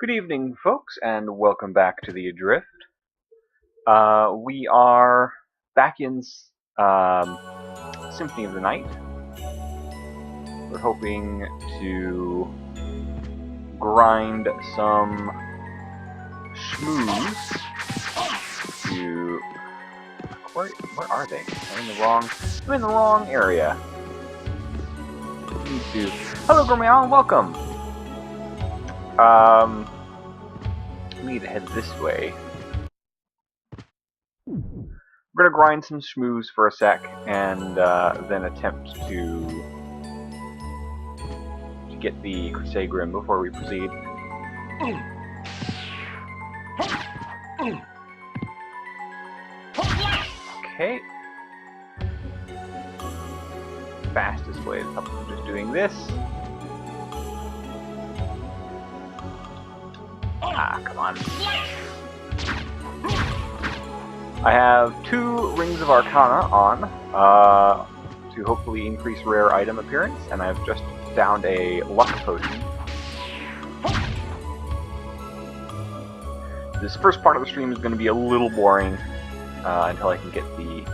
Good evening, folks, and welcome back to the Adrift. We are back in Symphony of the Night. We're hoping to grind some schmooze to... Where are they? I'm in the wrong area. Need to... Hello, Gromeo, welcome! We need to head this way. We're gonna grind some schmooze for a sec, and then attempt to get the Castlevania before we proceed. Okay. Fastest way is probably just doing this. Ah, come on. I have 2 Rings of Arcana on to hopefully increase rare item appearance, and I've just downed a luck potion. This first part of the stream is going to be a little boring until I can get the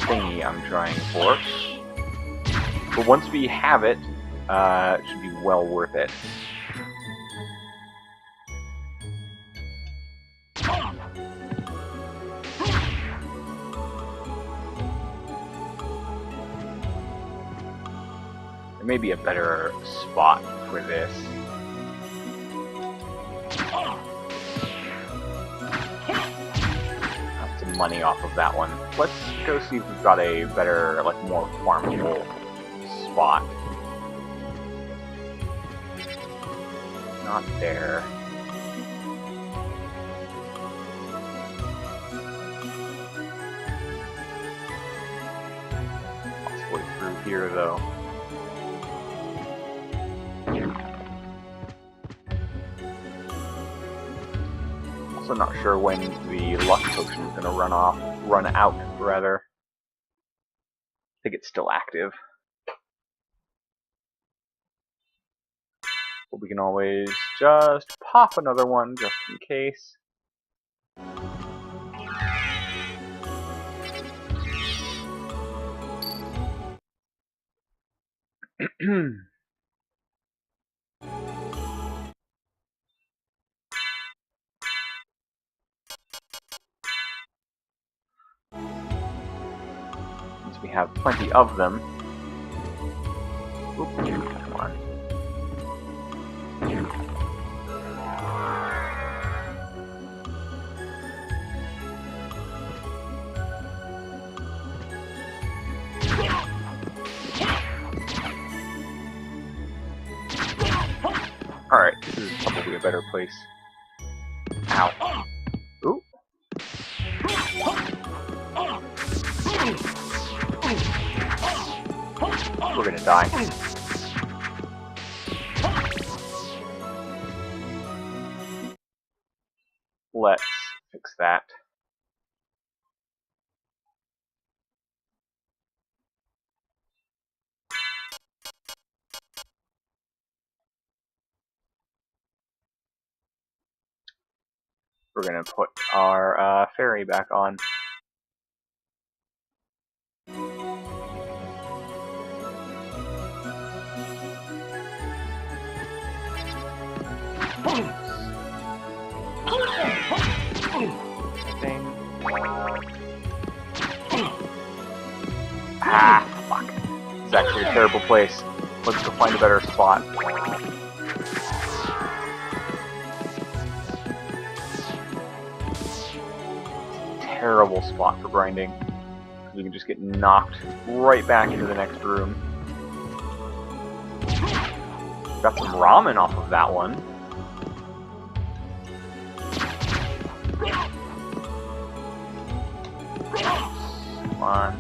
thingy I'm trying for. But once we have it, it should be well worth it. There may be a better spot for this. Got some money off of that one. Let's go see if we've got a better, like, more farmable spot. Not there. Possibly through here, though. Also not sure when the luck potion is going to run out, rather. I think it's still active. But we can always just pop another one just in case. We have plenty of them. Oop, come on. Alright, this is probably a better place. Ow. Ooh. We're gonna die. Let's fix that. We're gonna put our ferry back on. Ah, fuck. This is actually a terrible place. Let's go find a better spot. Terrible spot for grinding. You can just get knocked right back into the next room. Got some ramen off of that one. Come on.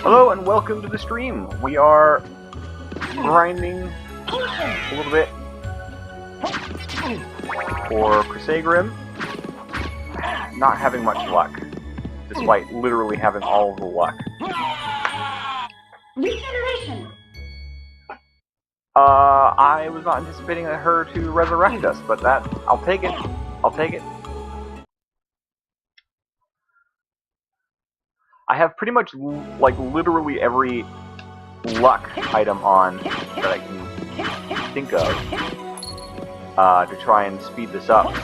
Hello and welcome to the stream. We are grinding a little bit for Castlevania. Not having much luck. despite literally having all of the luck. Regeneration. I was not anticipating her to resurrect us, but I'll take it. I'll take it. I have pretty much, like, literally every luck item on that I can think of to try and speed this up.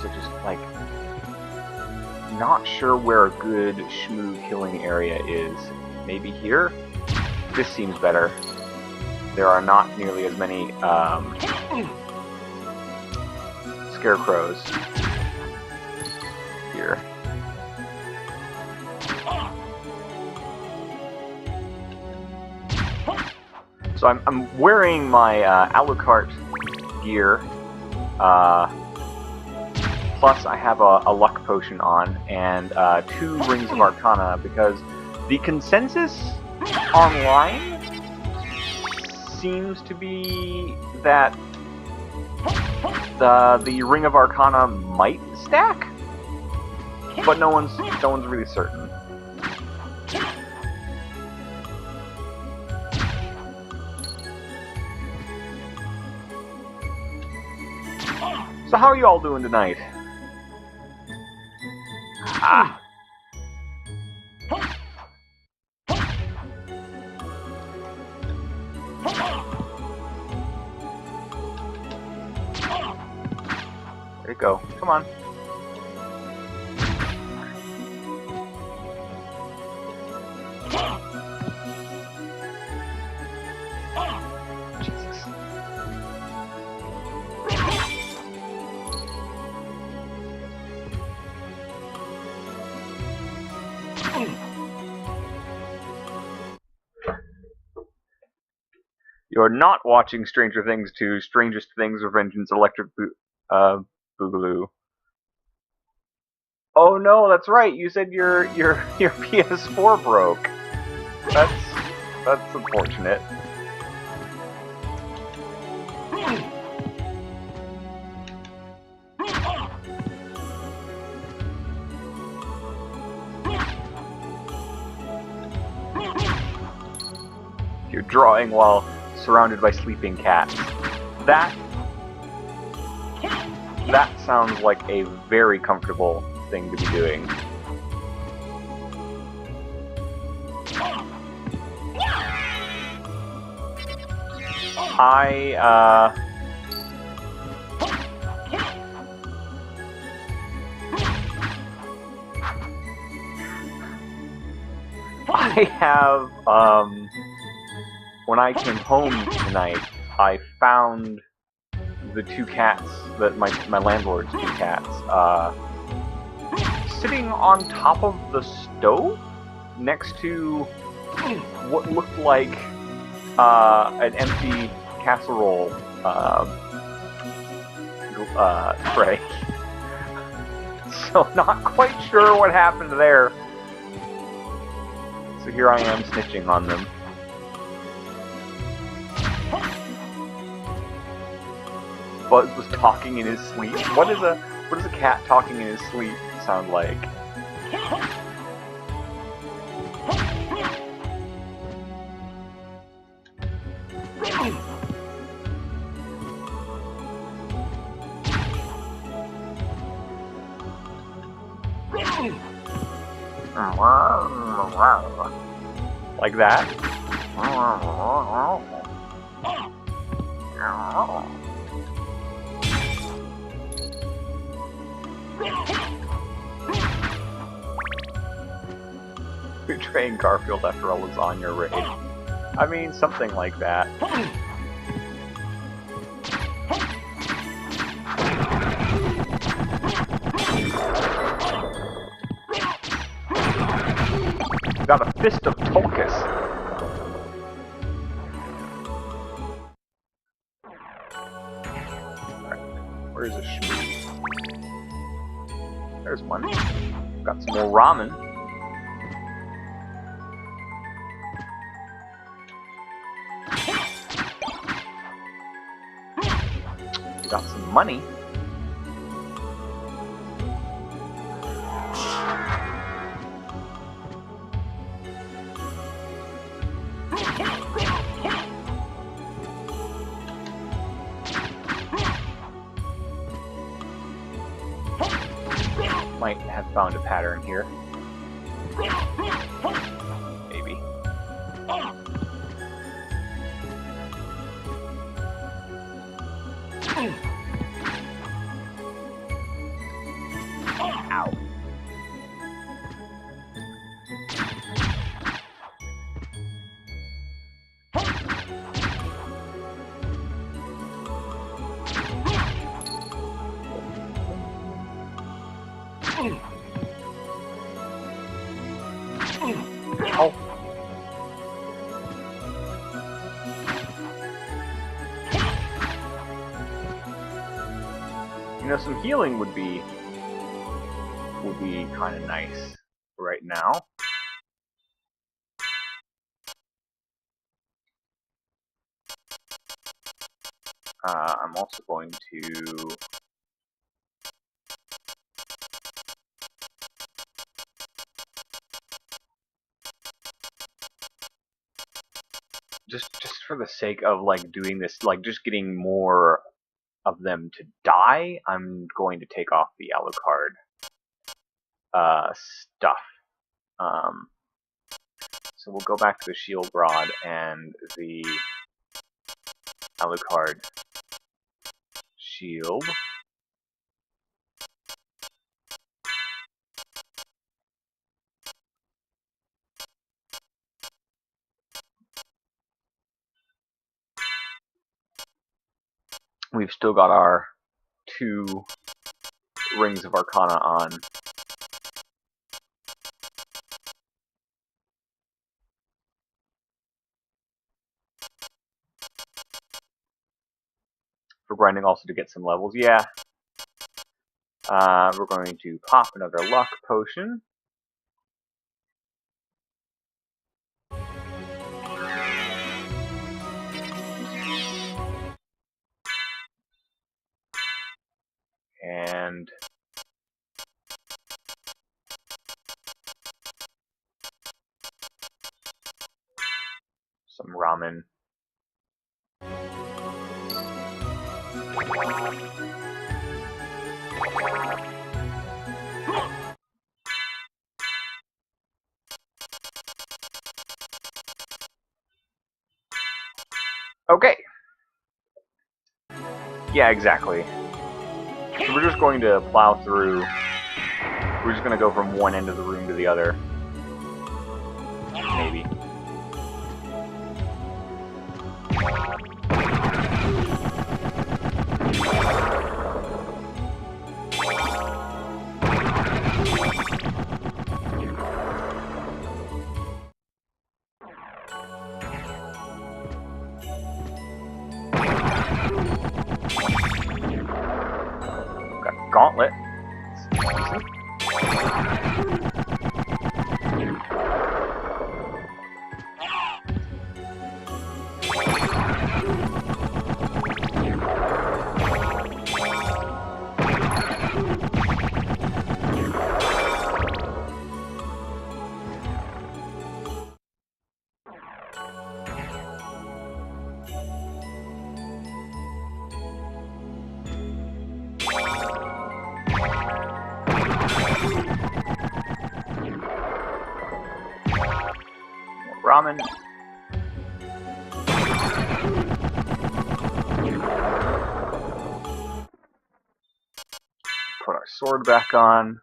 So just, like, not sure where a good shmoo killing area is. Maybe here? This seems better. There are not nearly as many scarecrows here. So I'm wearing my Alucard gear, plus I have a luck potion on, and 2 rings of Arcana, because the consensus online seems to be that the Ring of Arcana might stack, but no one's really certain. So how are you all doing tonight? Ah. There you go. Come on. Jesus. You're not watching Stranger Things 2, Strangest Things Revengeance Electric Boogaloo. Oh no, that's right. You said your PS4 broke. That's unfortunate. You're drawing while surrounded by sleeping cats. That sounds like a very comfortable thing to be doing. I have, when I came home tonight, I found the 2 cats, my landlord's 2 cats, sitting on top of the stove next to what looked like an empty casserole tray. So not quite sure what happened there. So here I am snitching on them. Buzz was talking in his sleep. What does a cat talking in his sleep sound like? Like that? Betraying Garfield after a lasagna raid. I mean, something like that. Got a fist of Tulkas. Alright, where's the shmoo? There's one. Got some more ramen. Got some money. might have found a pattern here. Maybe. Ow. Oh. You know, some healing would be kind of nice right now. I'm also going to just for the sake of like doing this, like just getting more of them to die, I'm going to take off the Alucard stuff. So we'll go back to the Shield Rod and the Alucard Shield. We've still got our 2 Rings of Arcana on. For grinding also to get some levels, yeah. We're going to pop another luck potion. And some ramen. Okay. Yeah, exactly. So we're just going to plow through. We're just going to go from one end of the room to the other. Maybe. Got Gauntlet. Ramen. Put our sword back on.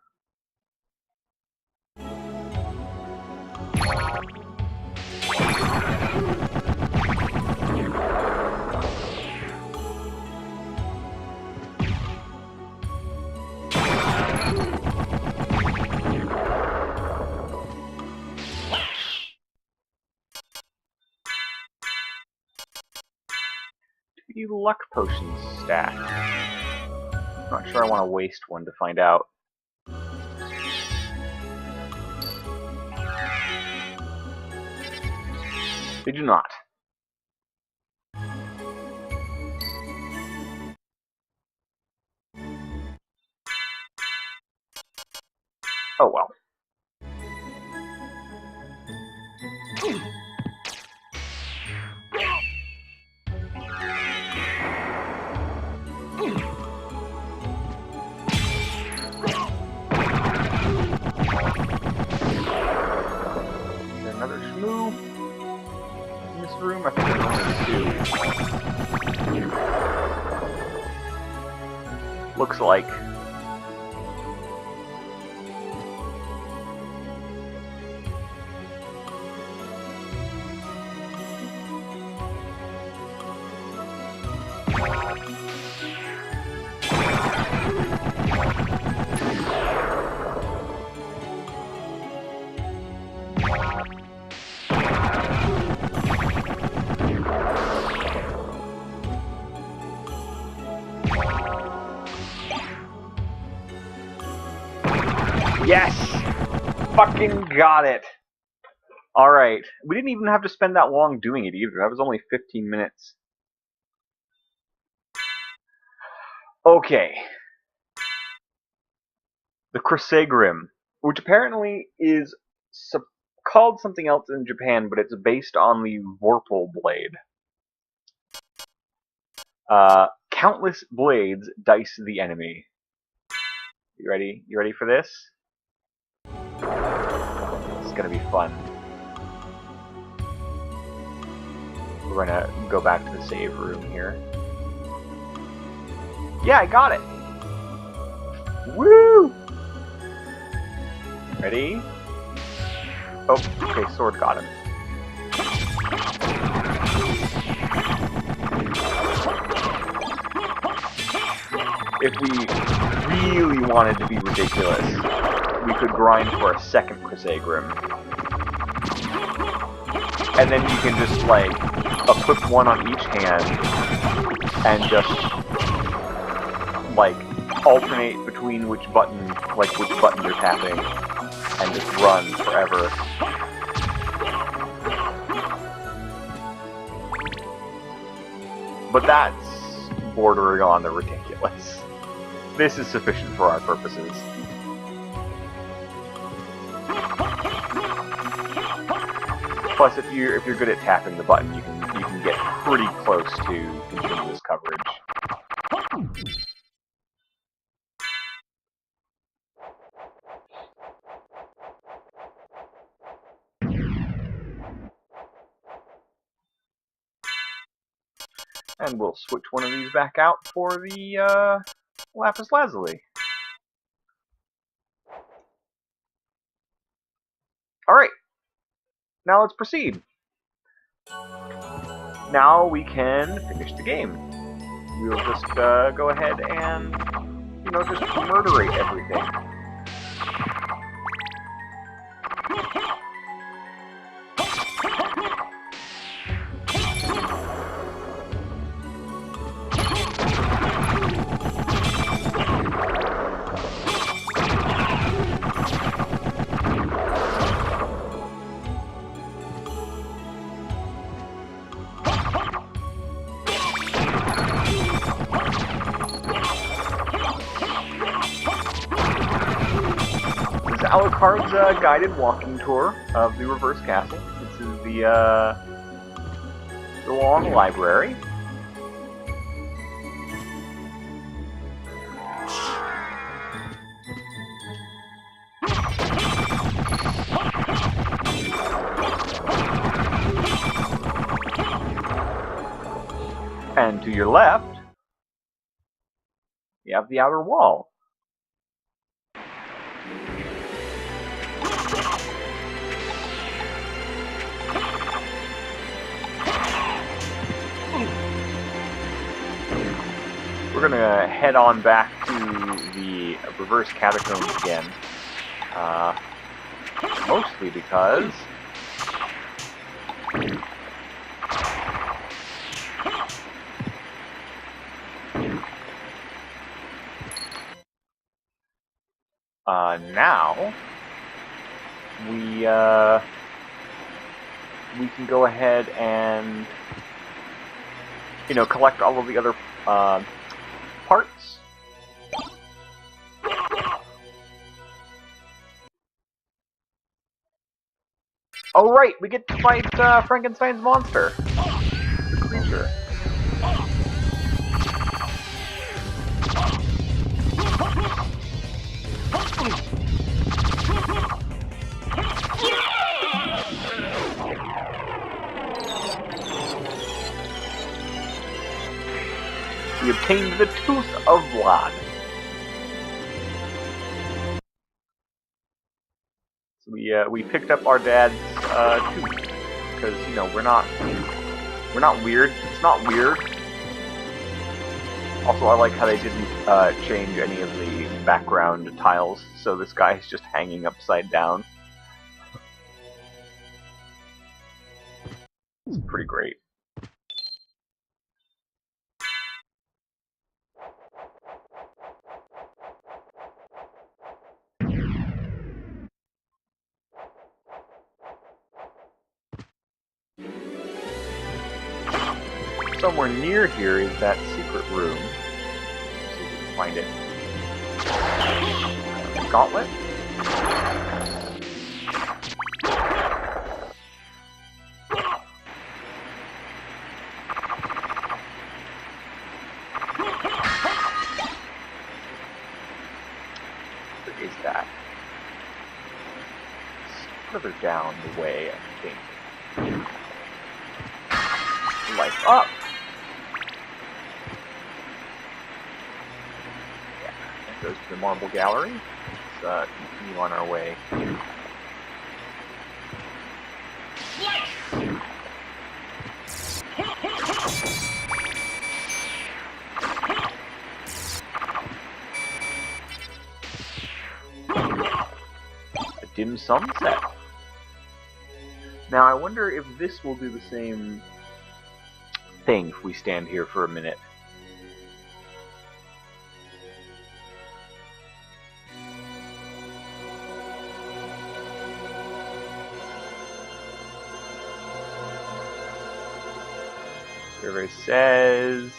Luck potions stacked. Not sure I want to waste one to find out. They do not. Oh well. looks like. Yes! Fucking got it! Alright. We didn't even have to spend that long doing it either. That was only 15 minutes. Okay. The Crisegrim, which apparently is called something else in Japan, but it's based on the Vorpal blade. Countless blades dice the enemy. You ready? You ready for this? It's gonna be fun. We're gonna go back to the save room here. Yeah, I got it! Woo! Ready? Oh, okay, sword got him. If we really wanted to be ridiculous, we could grind for a second Crisegrim. And then you can just, like, equip one on each hand and just, like, alternate between which button you're tapping and just run forever. But that's bordering on the ridiculous. This is sufficient for our purposes. Plus, if you're good at tapping the button, you can get pretty close to continuous coverage. And we'll switch one of these back out for the Lapis Lazuli. Alright, now let's proceed. Now we can finish the game. We'll just go ahead and, you know, just murderate everything. Alucard's guided walking tour of the Reverse Castle. This is the long library. And to your left, you have the outer wall. We're gonna head on back to the Reverse Catacombs again. Mostly because now we can go ahead and, you know, collect all of the other parts. Oh right, we get to fight Frankenstein's monster, the creature. We obtained the Tooth of Blood. we picked up our dad's tooth because you know we're not weird. It's not weird. Also, I like how they didn't change any of the background tiles, so this guy is just hanging upside down. It's pretty great. Somewhere near here is that secret room. Let's see if we can find it. Gauntlet? What is that? It's further down the way, I think. Life up! Goes to the marble gallery. Let's continue on our way. A dim sunset. Now I wonder if this will do the same thing if we stand here for a minute. Survey says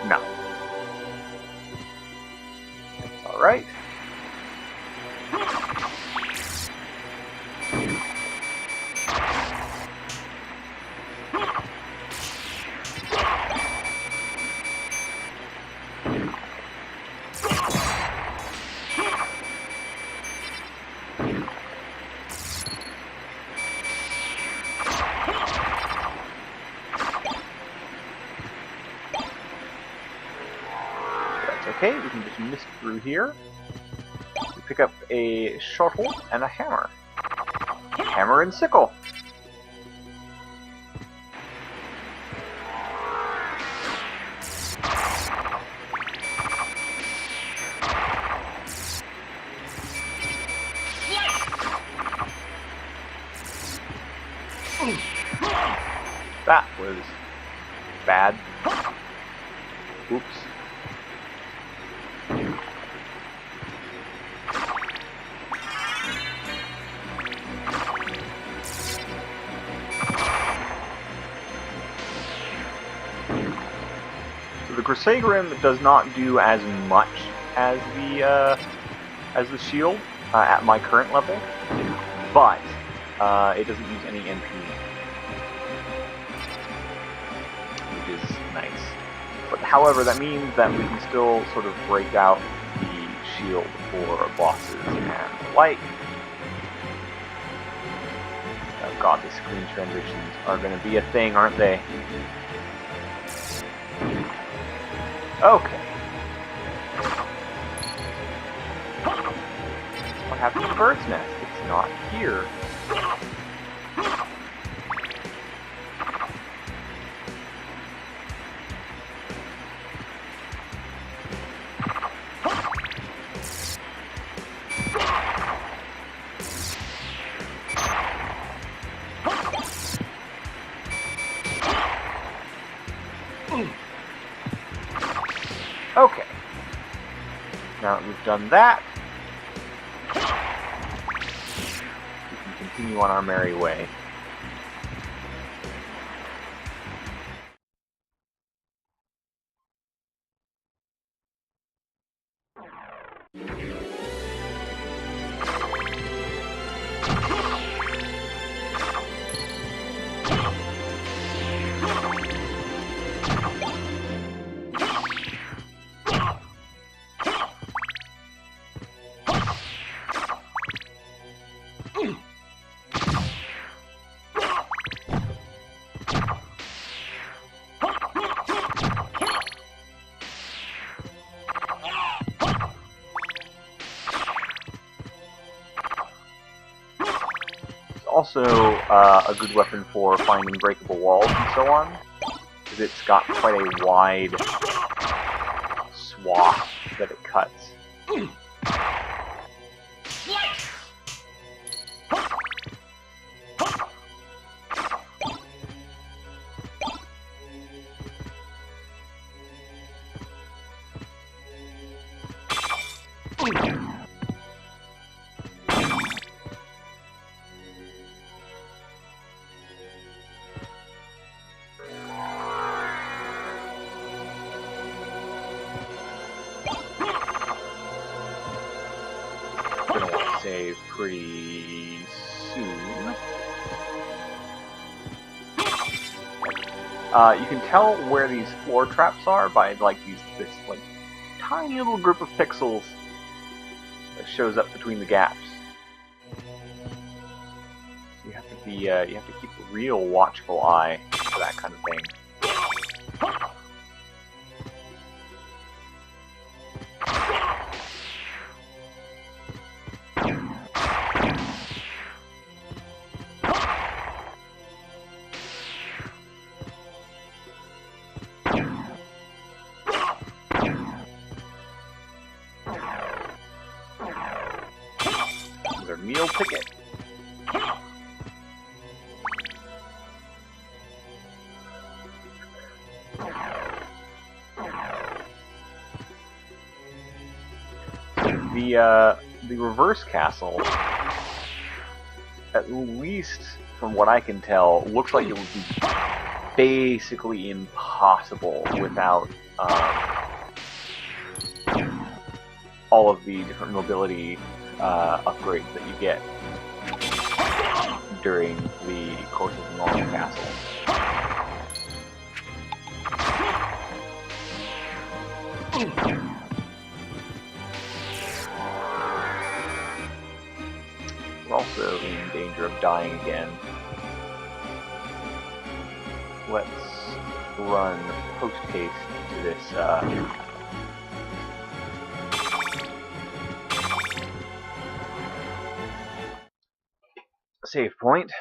no. All right. Okay, we can just mist through here. We pick up a shuttle and a hammer. Hammer and sickle. That was bad. Oops. The Crusade Rim does not do as much as the shield at my current level, but it doesn't use any NP, which is nice. But however, that means that we can still sort of break out the shield for bosses and the like. Oh god, the screen transitions are going to be a thing, aren't they? Okay. What happened to the bird's nest? It's not here. Okay. Now that we've done that, we can continue on our merry way. also a good weapon for finding breakable walls and so on, because it's got quite a wide swath that it cuts. Gonna want to save pretty soon. You can tell where these floor traps are by like this like tiny little group of pixels that shows up between the gaps. So you have to be you have to keep a real watchful eye for that kind of thing. Their meal ticket. The reverse castle, at least from what I can tell, looks like it would be basically impossible without all of the different mobility upgrades that you get during the course of the normal castle. We're also in danger of dying again. Let's run post-haste to this save point.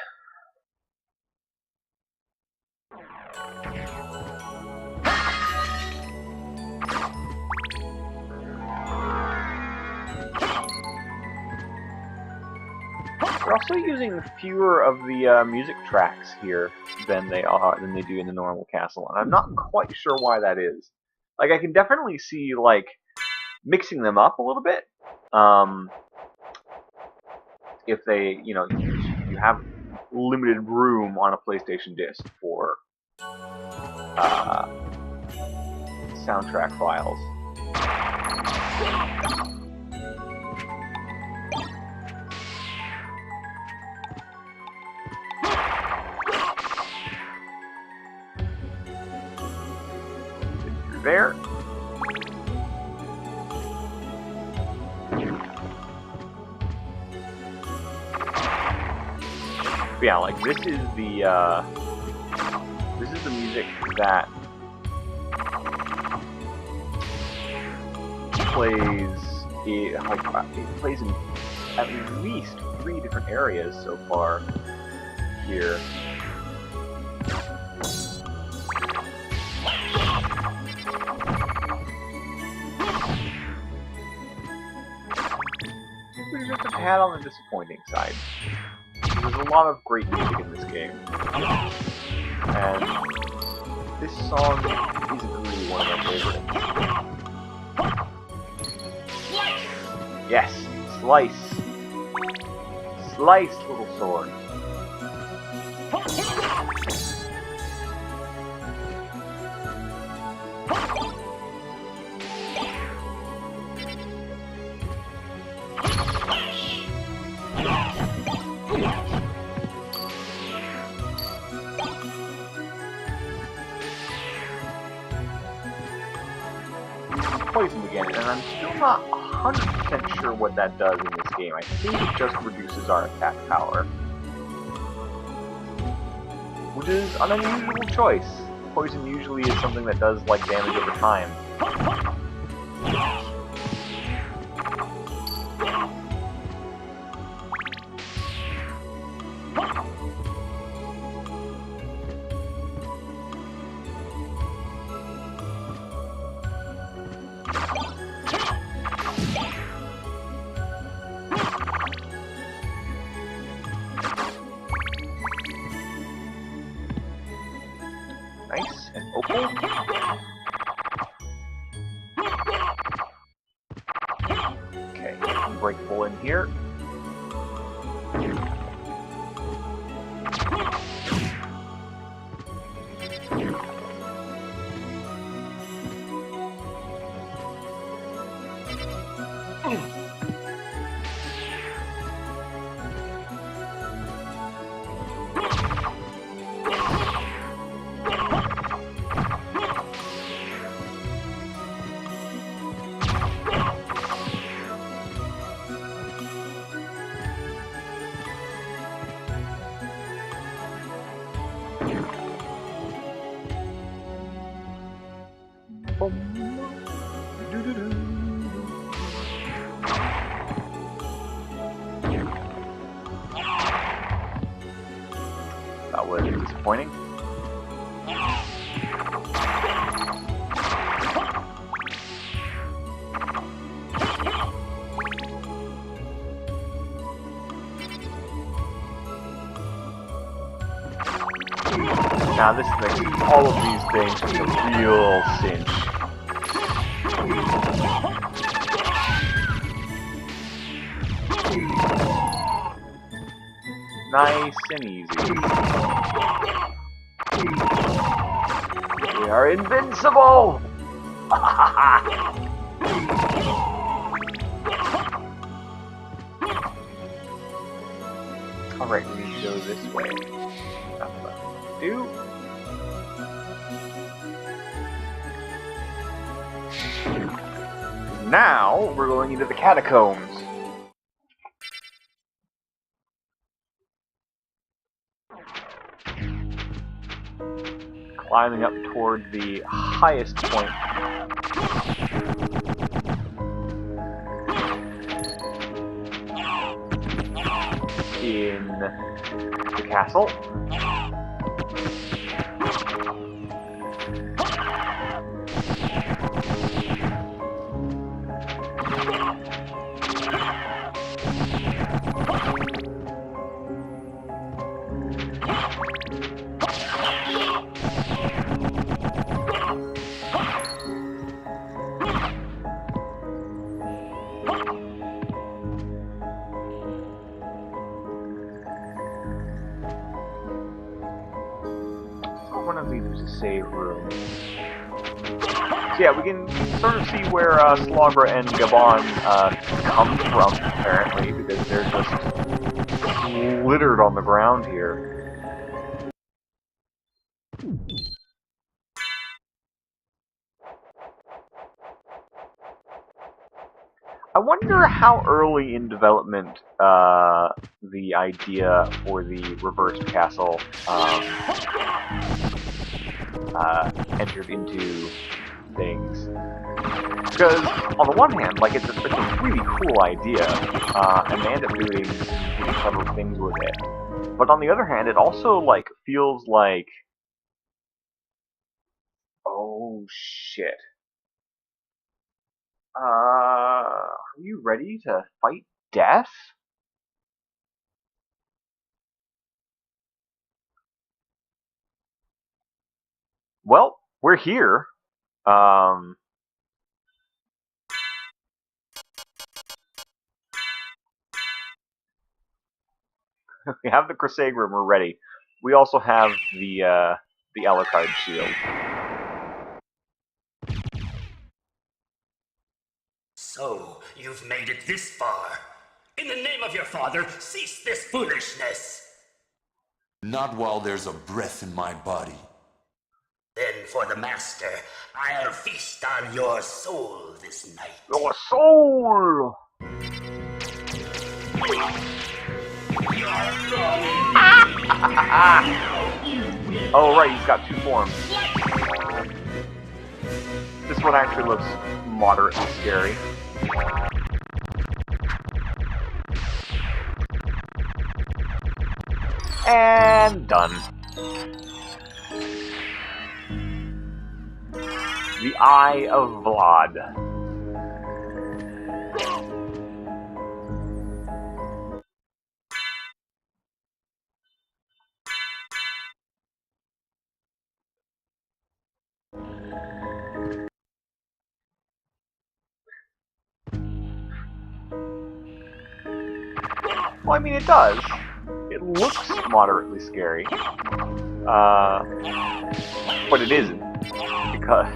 We're also using fewer of the music tracks here than they do in the normal castle, and I'm not quite sure why that is. Like, I can definitely see like mixing them up a little bit. If they, you know, you have limited room on a PlayStation disc for soundtrack files. Through there. Yeah, like this is the music that plays it plays in at least 3 different areas so far here. We just had on the disappointing side. There's a lot of great music in this game, and this song isn't really one of my favorites. Yes, slice! Slice, little sword! Poisoned again, and I'm still not 100% sure what that does in this game. I think it just reduces our attack power, which is an unusual choice. Poison usually is something that does like damage over time. Nice. An opal. Okay, unbreakable in here. That was disappointing. Now this makes all of these things a real cinch. Nice and easy. We are invincible! Alright, we need to go this way. That's what I do. Now, we're going into the catacombs. Climbing up toward the highest point. In the castle. One of these is a save room. So yeah, we can sort of see where Slogra and Gabon come from, apparently, because they're just littered on the ground here. I wonder how early in development the idea for the reversed castle entered into things. Because, on the one hand, like, it's a really cool idea, and they end up doing really clever things with it. But on the other hand, it also, like, feels like... Oh, shit. Are you ready to fight death? Well, we're here. We have the Crusade room, we're ready. We also have the Alucard shield. So, you've made it this far. In the name of your father, cease this foolishness! Not while there's a breath in my body. Then for the Master, I'll feast on your soul this night. Your soul! Oh right, he's got two forms. This one actually looks moderately scary. And done. The Eye of Vlad. Well, I mean, it does. It looks moderately scary. But it isn't. Because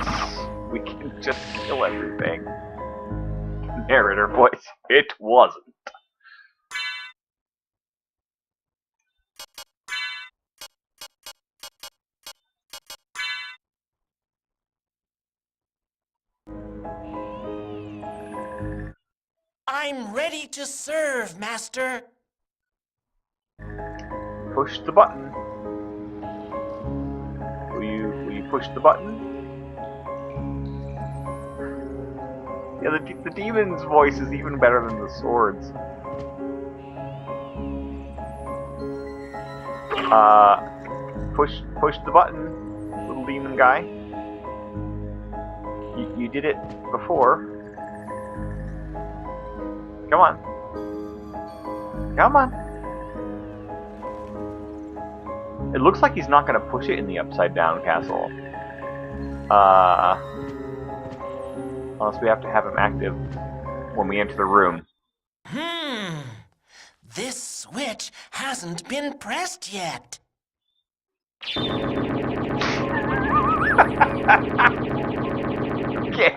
we can just kill everything. Narrator voice. It wasn't. I'm ready to serve, Master. Push the button. Will you push the button? Yeah, the demon's voice is even better than the sword's. Push the button, little demon guy. You did it before. Come on. Come on. It looks like he's not going to push it in the upside down castle. Unless we have to have him active when we enter the room. This switch hasn't been pressed yet. Okay.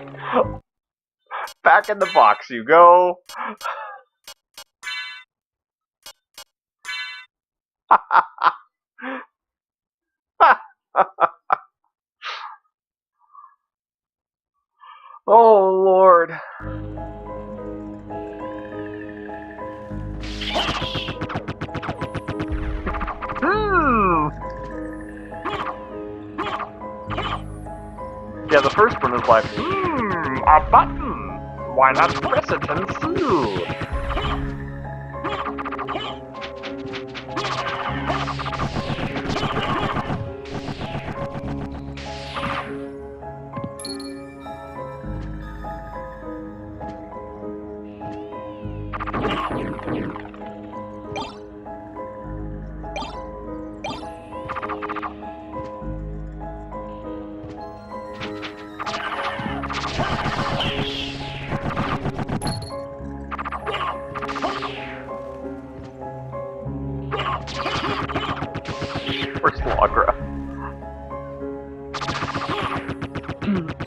Back in the box you go. Oh, Lord. Yeah, the first one is like, a button. Why not press it and see?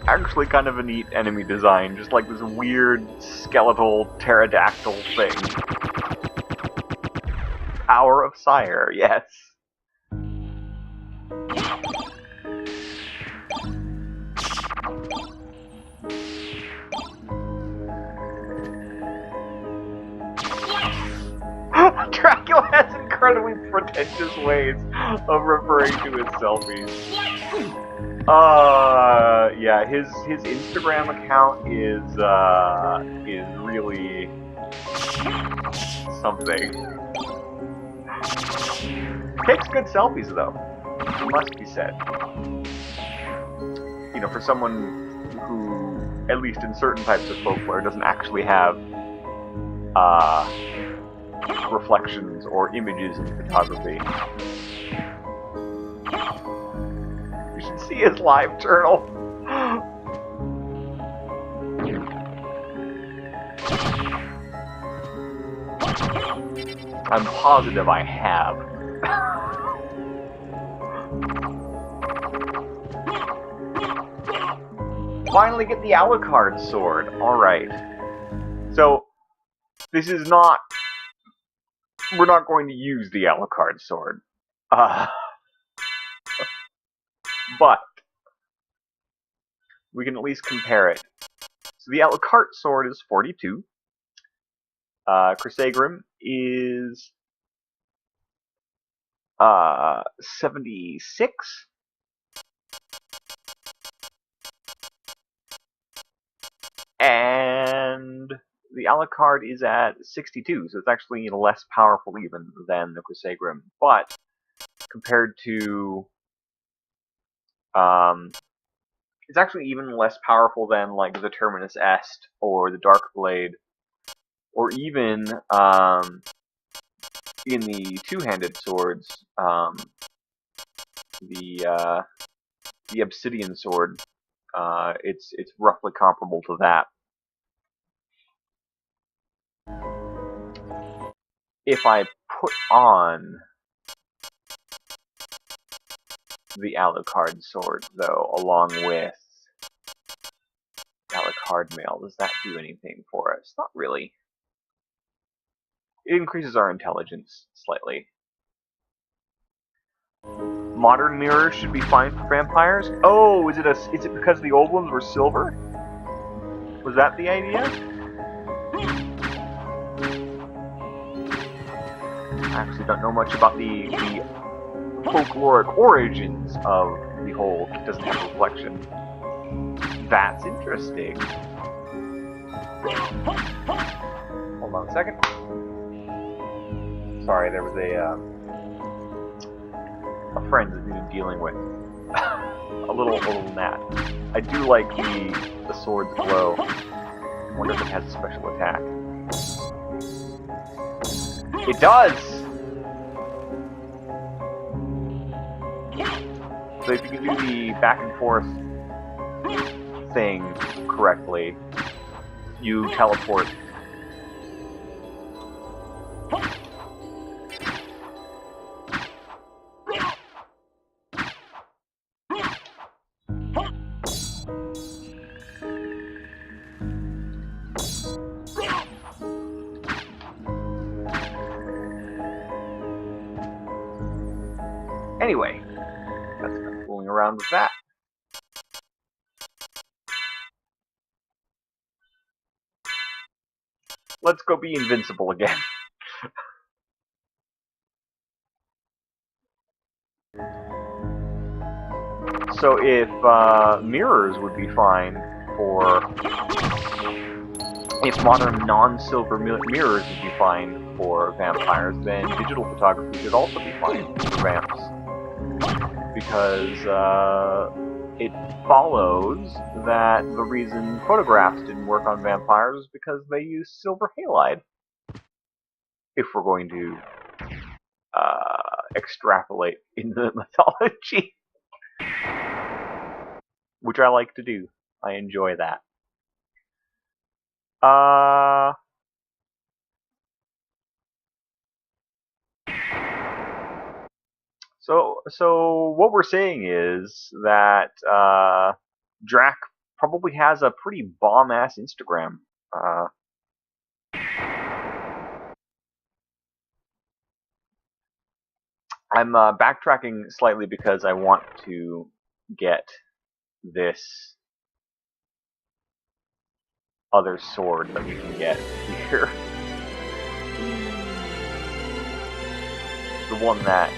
Actually kind of a neat enemy design, just like this weird skeletal pterodactyl thing. Power of Sire, yes. Dracula has incredibly pretentious ways of referring to his selfies. Yeah, his Instagram account is really something. Takes good selfies though, it must be said. You know, for someone who, at least in certain types of folklore, doesn't actually have reflections or images in photography. You should see his live journal. I'm positive I have. Finally get the Alucard sword. Alright. So, this is not... We're not going to use the Alucard sword. But we can at least compare it. So the Alucard sword is 42. Crisagrim is 76. And the Alucard is at 62, so it's actually less powerful even than the Crisagrim. But compared to it's actually even less powerful than like the Terminus Est or the Dark Blade, or even in the two-handed swords, the Obsidian sword. It's roughly comparable to that. if I put on the Alucard sword, though, along with Alucard mail, does that do anything for us? Not really. It increases our intelligence slightly. Modern mirrors should be fine for vampires. Oh, is it because the old ones were silver? Was that the idea? I actually don't know much about the folkloric origins of the whole it doesn't have reflection. That's interesting. Hold on a second. Sorry, there was a friend that needed dealing with. a little gnat. I do like the sword's glow. I wonder if it has a special attack. It does! So if you can do the back and forth thing correctly, you teleport. Anyway, that's enough fooling around with that. Let's go be invincible again. So if mirrors would be fine for... If modern non-silver mirrors would be fine for vampires, then digital photography should also be fine for vamps. Because it follows that the reason photographs didn't work on vampires is because they used silver halide. If we're going to extrapolate in the mythology. Which I like to do. I enjoy that. So what we're saying is that Drac probably has a pretty bomb-ass Instagram. I'm backtracking slightly because I want to get this other sword that we can get here. The one that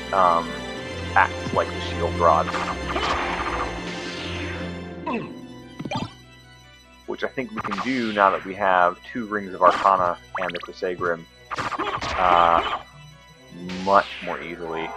acts like the shield rod. Which I think we can do now that we have 2 Rings of Arcana and the Crisegrim much more easily.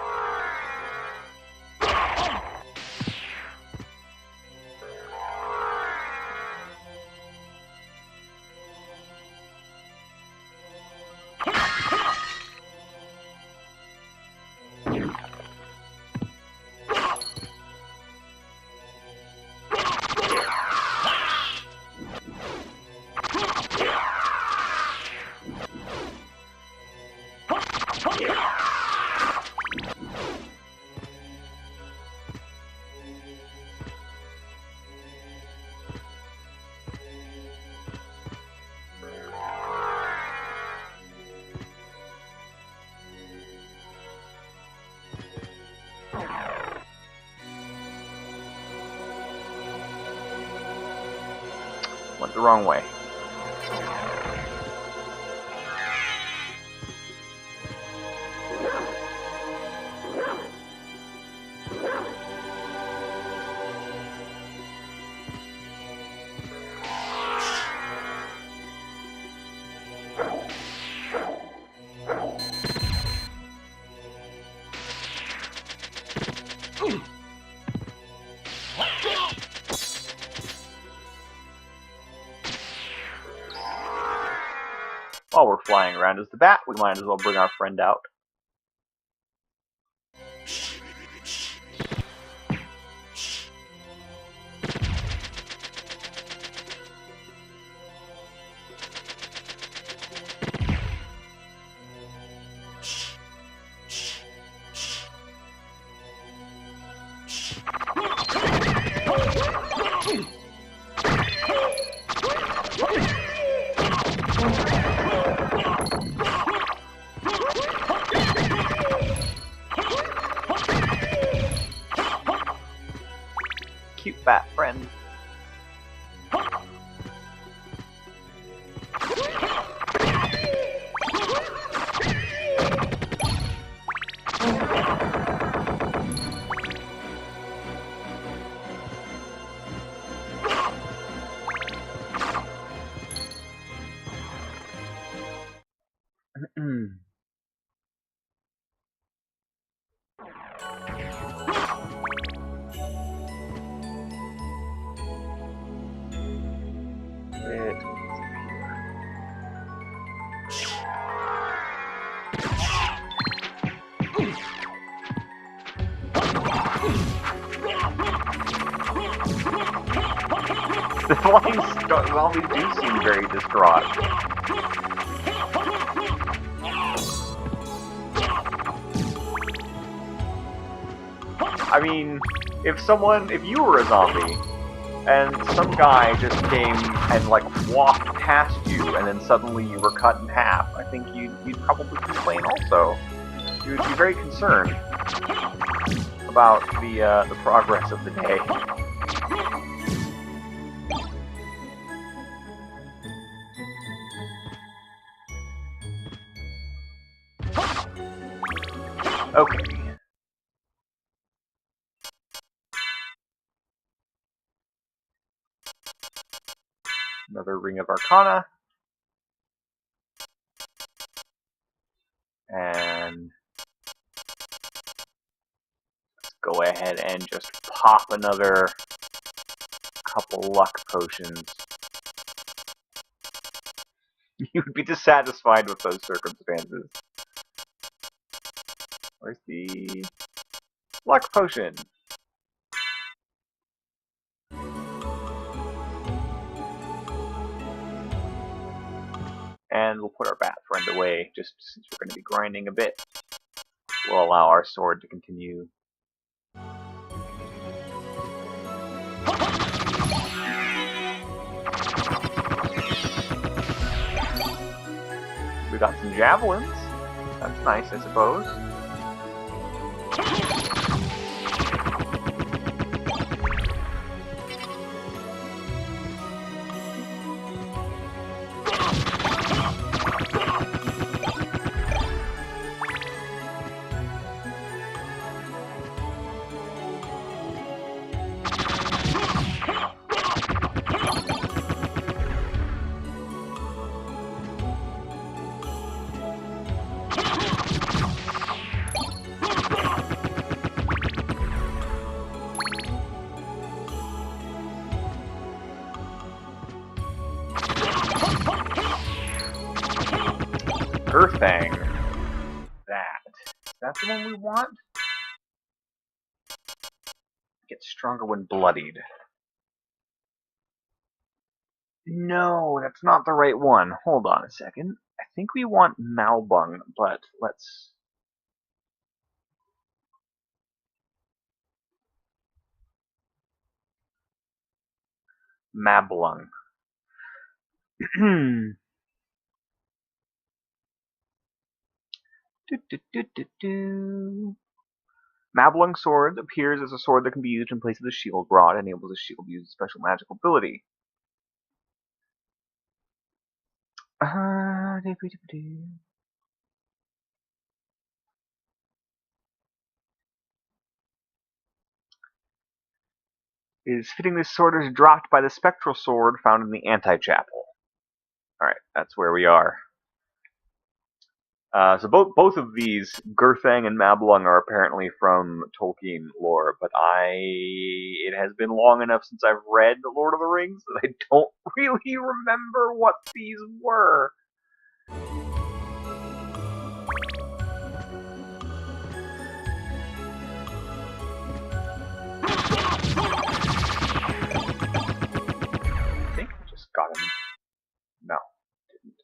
Went the wrong way. While we're flying around as the bat, we might as well bring our friend out. Cute fat friend. The flying zombies do seem very distraught. I mean, if you were a zombie, and some guy just came and like walked past you, and then suddenly you were cut in half, I think you'd probably complain also. You would be very concerned about the progress of the day. Okay. Another Ring of Arcana. And let's go ahead and just pop another couple luck potions. You would be dissatisfied with those circumstances. Where's the luck potion? And we'll put our bat friend away, just since we're going to be grinding a bit. We'll allow our sword to continue. We got some javelins. That's nice, I suppose. Earthang. That's the one we want? Gets stronger when bloodied. No, that's not the right one. Hold on a second. I think we want Malbung, but let's... Mablung. Mablung Sword appears as a sword that can be used in place of the shield rod, enables the shield to use a special magical ability. It is fitting this sword is dropped by the spectral sword found in the Anti-Chapel. Alright, that's where we are. So both of these, Gurthang and Mablung, are apparently from Tolkien lore, but it has been long enough since I've read The Lord of the Rings that I don't really remember what these were. I think I just got him. No, didn't.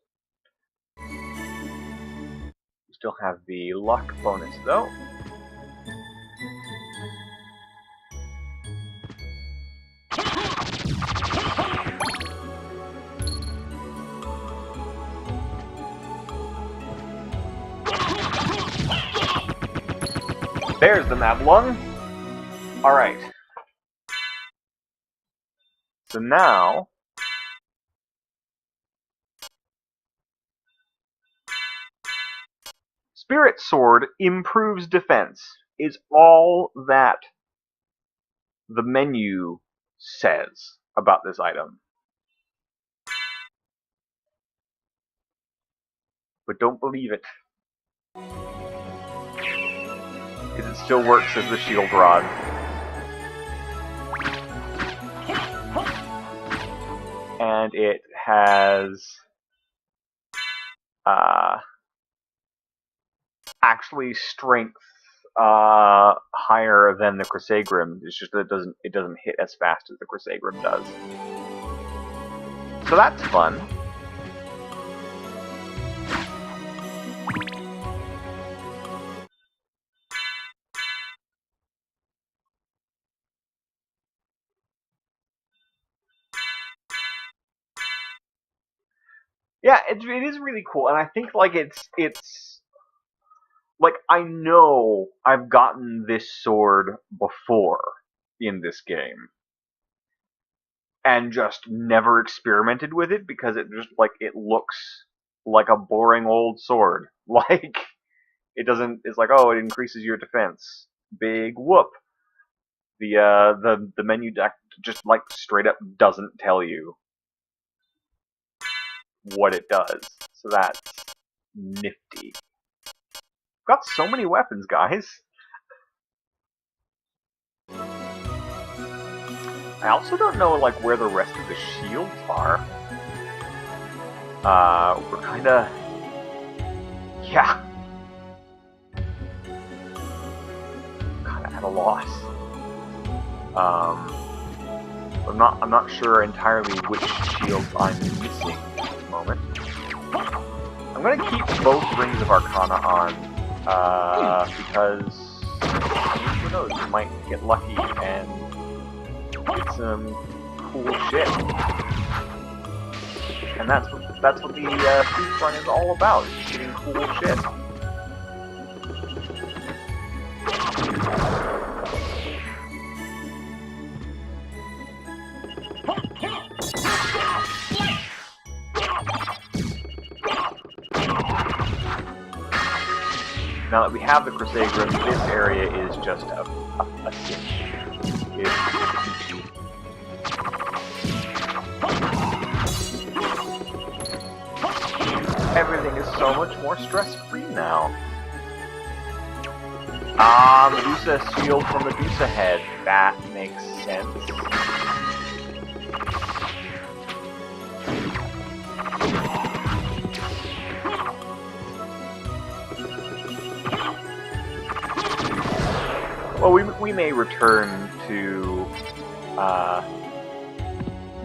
Still have the luck bonus, though. There's the map lung. Alright. So now... Spirit Sword improves defense, is all that the menu says about this item. But don't believe it. Because it still works as the shield rod. And it has actually strength higher than the Crissaegrim. It's just that it doesn't hit as fast as the Crissaegrim does. So that's fun. Yeah, it is really cool, and I think like it's like I know I've gotten this sword before in this game, and just never experimented with it because it just like it looks like a boring old sword. Like it doesn't. It's like, oh, it increases your defense. Big whoop. The menu deck just like straight up doesn't tell you what it does. So that's nifty. Got so many weapons, guys. I also don't know like where the rest of the shields are. We're kinda... Yeah. Kinda at a loss. I'm not sure entirely which shields I'm missing at the moment. I'm gonna keep both Rings of Arcana on, because who knows, we might get lucky and get some cool shit. And that's what the speed run is all about, is getting cool shit. Now that we have the Crissaegrim, this area is just a cinch. It's peachy. Everything is so much more stress-free now. Medusa shield from Medusa head. That makes sense. Well, we may return to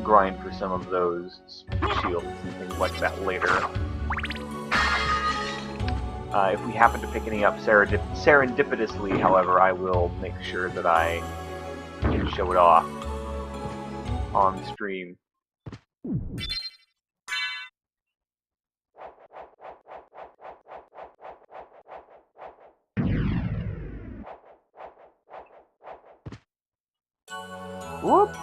grind for some of those shields and things like that later. If we happen to pick any up serendipitously, however, I will make sure that I can show it off on stream. Whoop!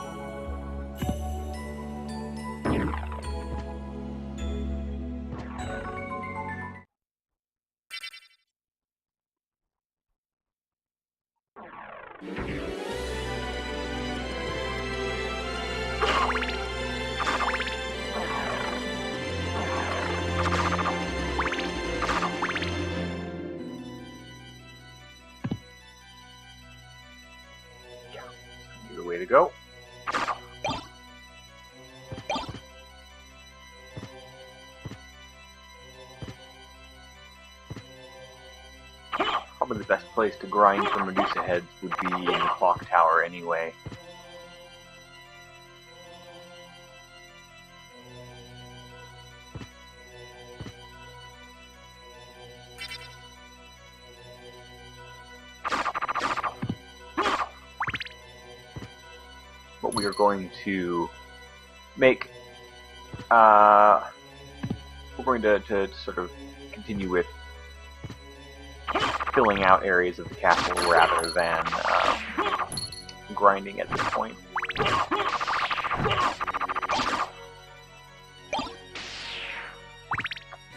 The way to go. Probably the best place to grind for Medusa heads would be in the clock tower anyway. But we are going to make we're going to sort of continue with filling out areas of the castle rather than grinding at this point.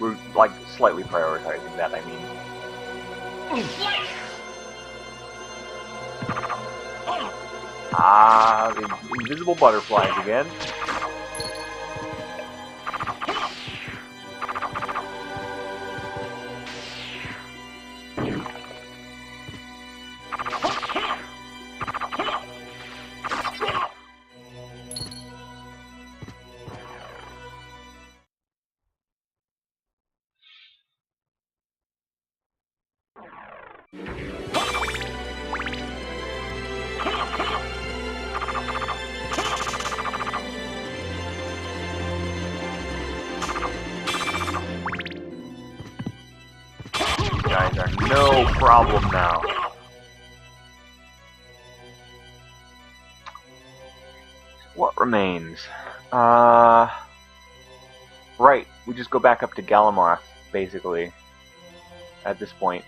We're, like, slightly prioritizing that, I mean. Ah, the invisible butterflies again. Guys are no problem now. What remains? Right, we just go back up to Galamoth, basically, at this point.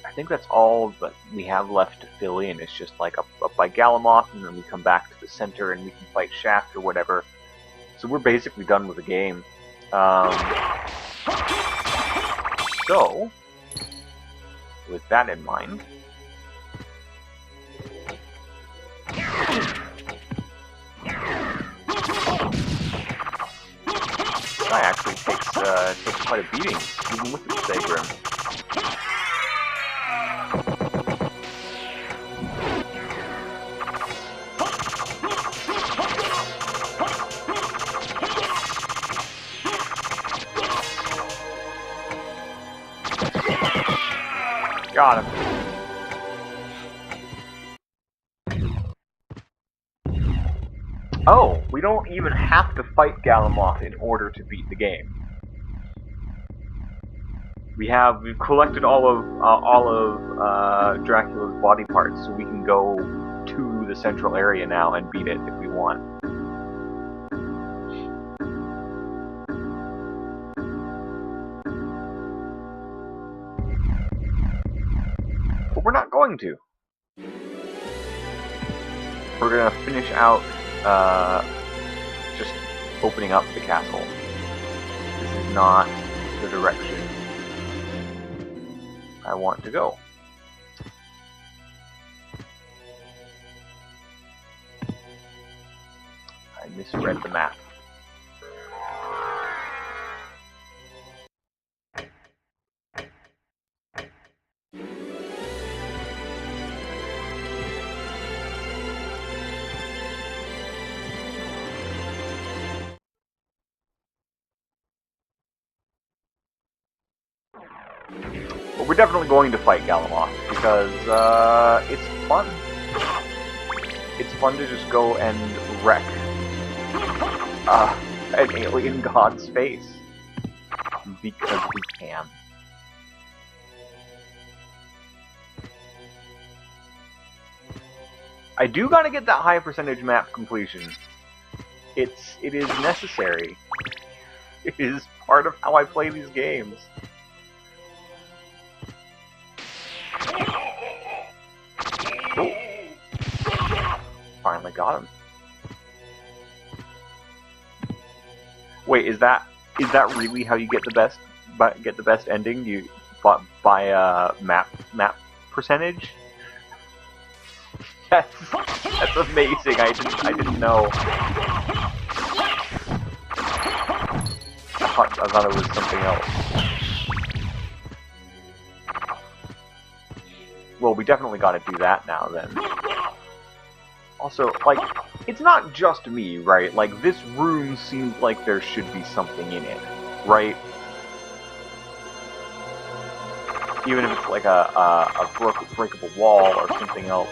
I think that's all that we have left to fill in. It's just like up by Galamoth, and then we come back to the center and we can fight Shaft or whatever. So we're basically done with the game. So, with that in mind, this guy actually takes quite a beating, even with the Sagrim. Got him. Oh, we don't even have to fight Galamoth in order to beat the game. We've collected all of Dracula's body parts, so we can go to the central area now and beat it if we want. But we're not going to. We're gonna finish out just opening up the castle. This is not the direction I want to go. I misread the map. But we're definitely going to fight Galamoth, because it's fun. It's fun to just go and wreck an alien god's face. Because we can. I do gotta get that high percentage map completion. It is necessary. It is part of how I play these games. Oh. Finally got him. Wait, is that really how you get the best ending? You by map percentage? That's amazing. I didn't know. I thought it was something else. Well, we definitely got to do that now then. Also, like, it's not just me, right? Like, this room seems like there should be something in it, right? Even if it's like a breakable wall or something else.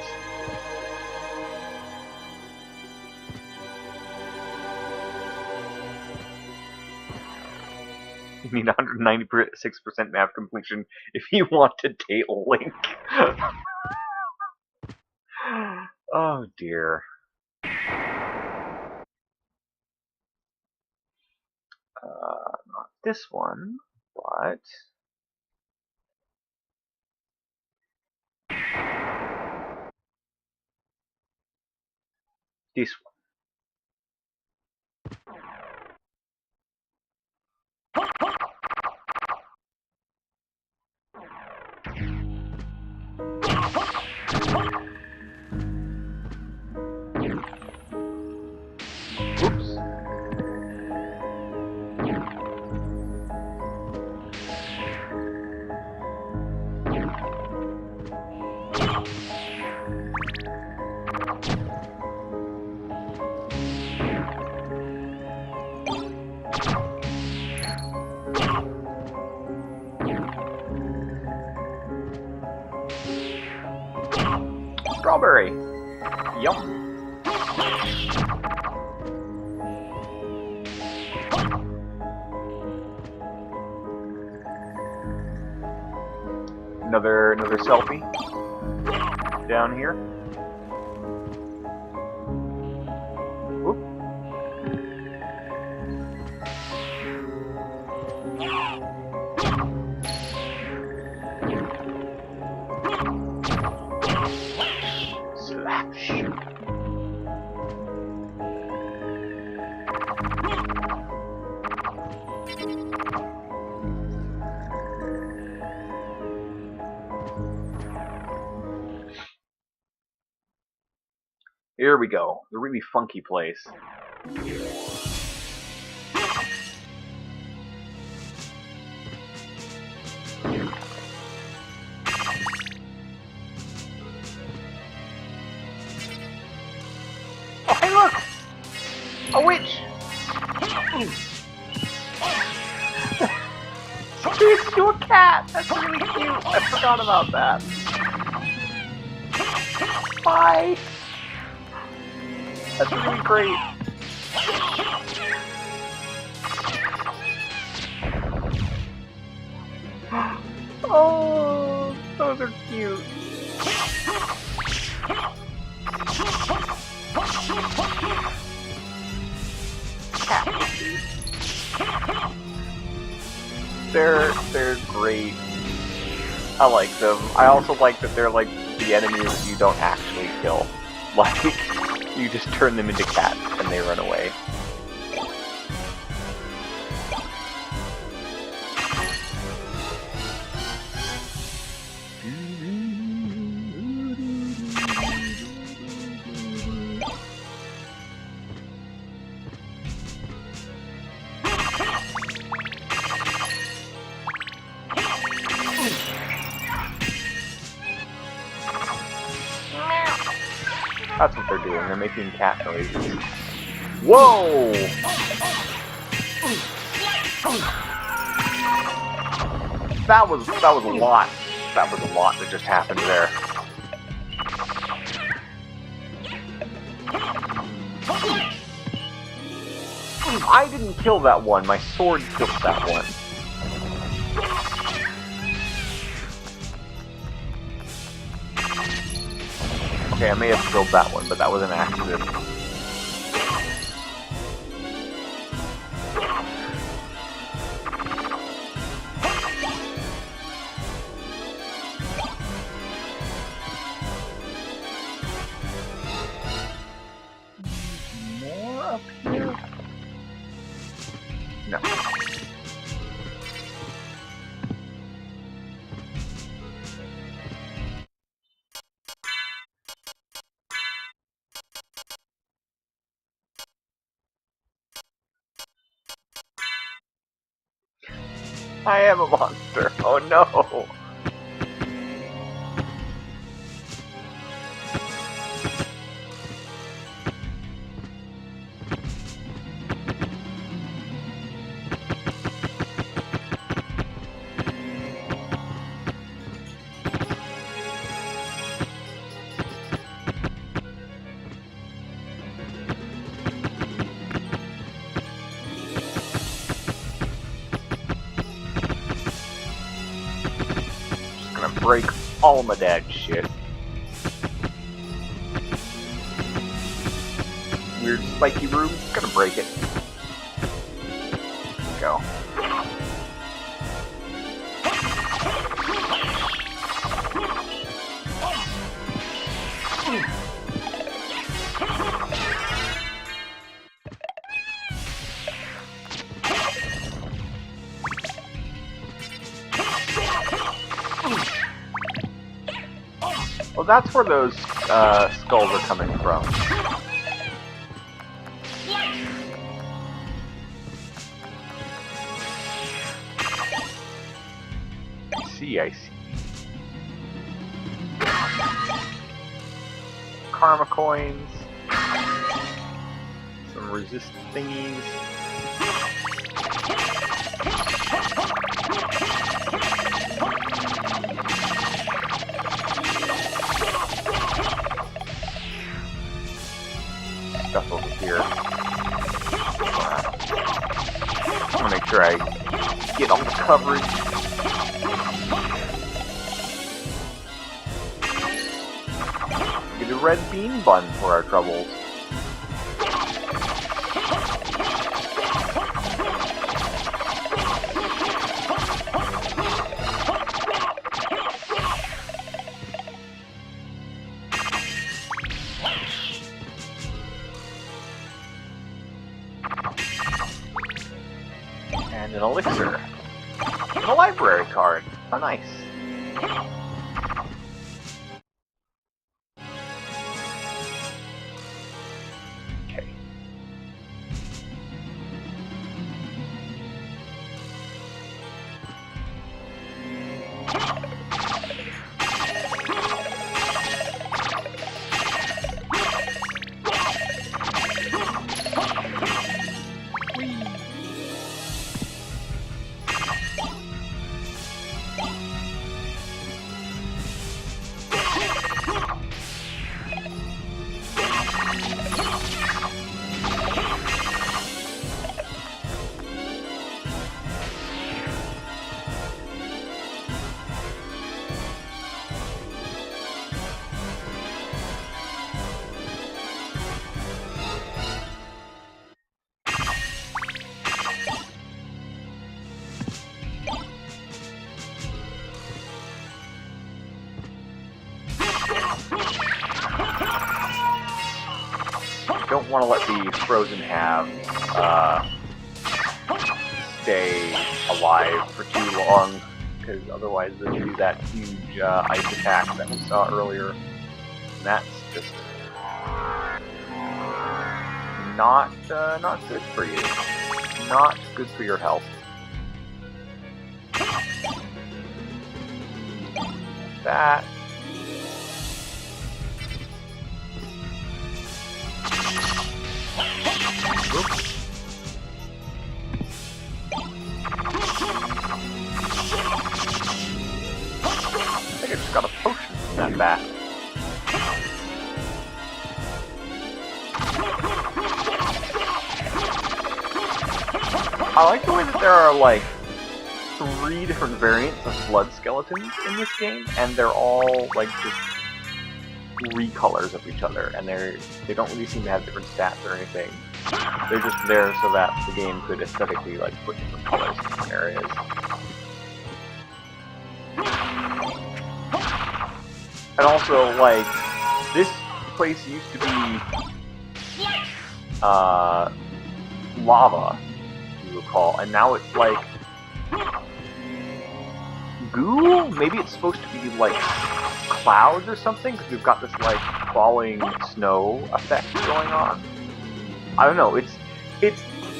You need 196% map completion if you want to date Link. Oh dear. Not this one, but this one. Oops. Strawberry. Yum. Another selfie down here. Whoop. Slash. Here we go. The really funky place. Oh, hey, look! A witch! She's to a cat! That's really cute! I forgot about that. Bye! That's really great. Oh, those are cute. They're great. I like them. I also like that they're like the enemies that you don't actually kill. Like, you just turn them into cats and they run away. That's what they're doing. They're making cat noises. Whoa! That was a lot. That was a lot that just happened there. I didn't kill that one. My sword killed that one. Okay, I may have killed that one, but that was an accident. More up here? No. I am a monster. Oh no. Break all my dad's shit. Weird spiky room, gonna break it. go. Well, that's where those skulls are coming from. I see. Karma coins. Some resist thingies. Stuff over here. I want to make sure I get all the coverage. Get a red bean bun for our troubles. And an elixir. And a library card. Oh, nice. Okay. Don't want to let the frozen halves stay alive for too long, because otherwise they'll do that huge ice attack that we saw earlier, and that's just not good for you. Not good for your health. That. Oops. I think I just got a potion from that bat. I like the way that there are like 3 different variants of blood skeletons in this game, and they're all like just recolors of each other, and they don't really seem to have different stats or anything. They're just there so that the game could aesthetically like put different colors in different areas. And also, like, this place used to be lava, if you recall, and now it's like goo? Maybe it's supposed to be like clouds or something, because we've got this like falling snow effect going on. I don't know, it's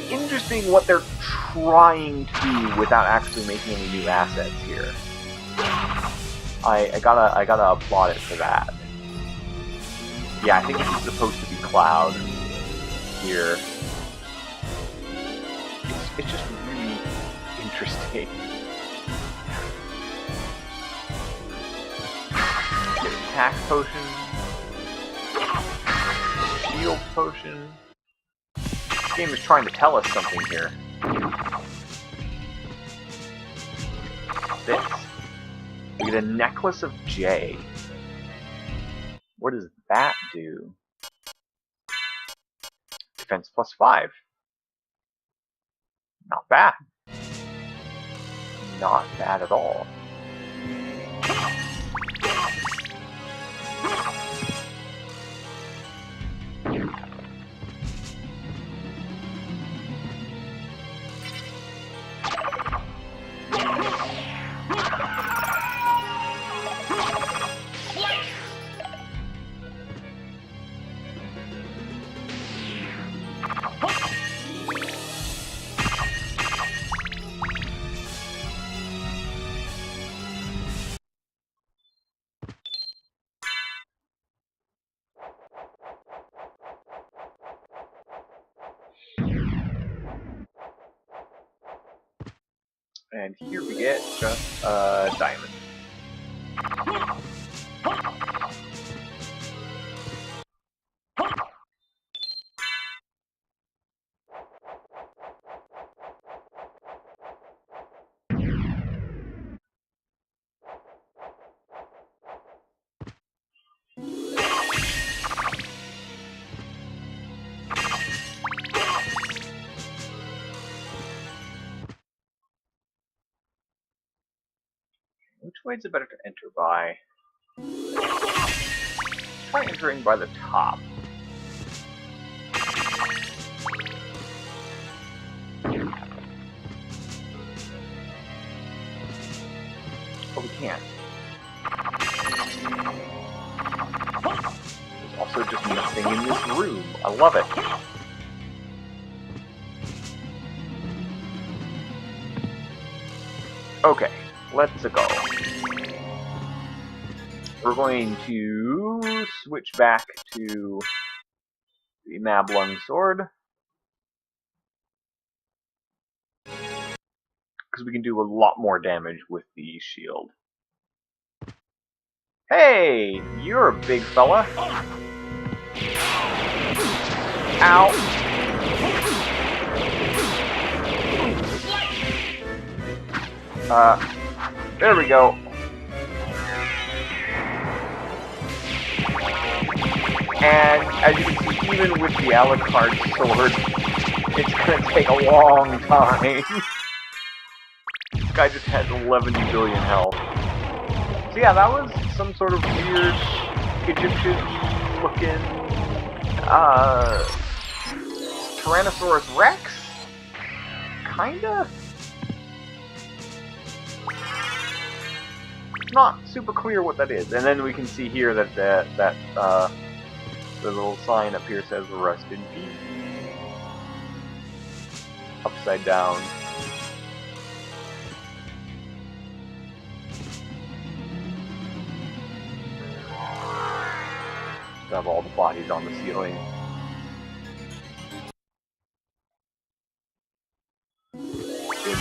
interesting what they're trying to do without actually making any new assets here. I gotta applaud it for that. Yeah, I think this is supposed to be cloud here. It's just really interesting. Get attack potion. Shield potion. This game is trying to tell us something here. This. We get a necklace of J. What does that do? Defense +5. Not bad. Not bad at all. And here we get just a diamond. Which way is it better to enter by? Let's try entering by the top. Oh, we can't. There's also just nothing in this room. I love it. Okay, let's go. We're going to switch back to the Mablung sword. Because we can do a lot more damage with the shield. Hey, you're a big fella. Ow. There we go. And as you can see, even with the Alucard sword, it's gonna take a long time. This guy just has 11 billion health. So yeah, that was some sort of weird Egyptian-looking Tyrannosaurus Rex? Kinda? Not super clear what that is. And then we can see here that the little sign up here says "Rest in Peace." Upside down. Have all the bodies on the ceiling.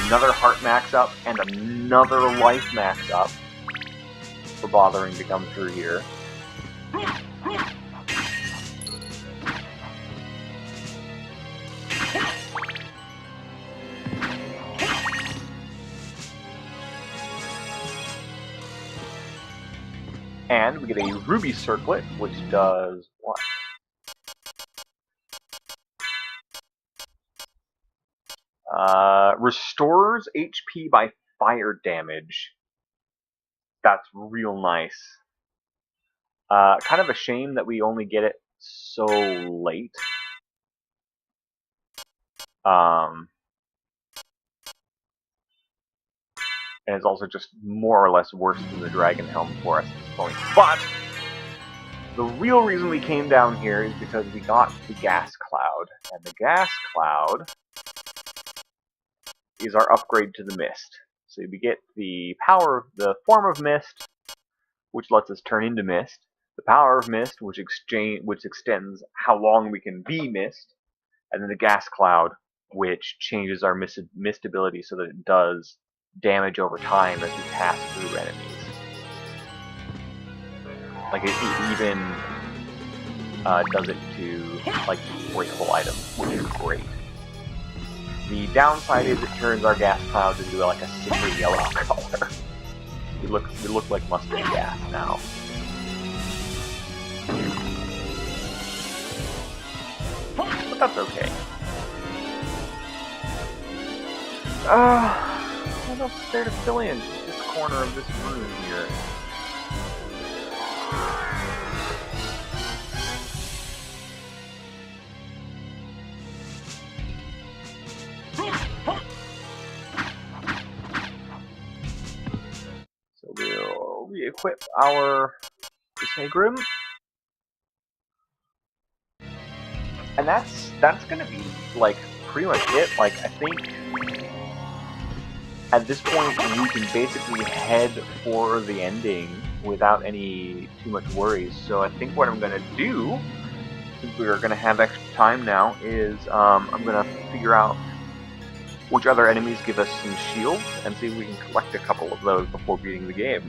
Another heart max up and another life max up for bothering to come through here. And we get a ruby circlet, which does what? Restores HP by fire damage. That's real nice. Kind of a shame that we only get it so late. And it's also just more or less worse than the Dragon Helm for us at this point. But the real reason we came down here is because we got the gas cloud. And the gas cloud is our upgrade to the mist. So we get the power, the form of mist, which lets us turn into mist. The power of mist, which extends how long we can be mist. And then the gas cloud, which changes our mist ability so that it does damage over time as we pass through enemies. Like it even does it to like breakable items, which is great. The downside is it turns our gas clouds into like a sickly yellow color. We look like mustard gas now. But that's okay. What else is there to fill in? Just this corner of this room here. So we'll re-equip our Sagrim. And that's gonna be like pretty much it. Like I think at this point we can basically head for the ending without any too much worries. So I think what I'm gonna do, since we are gonna have extra time now, is I'm gonna figure out which other enemies give us some shields and see if we can collect a couple of those before beating the game.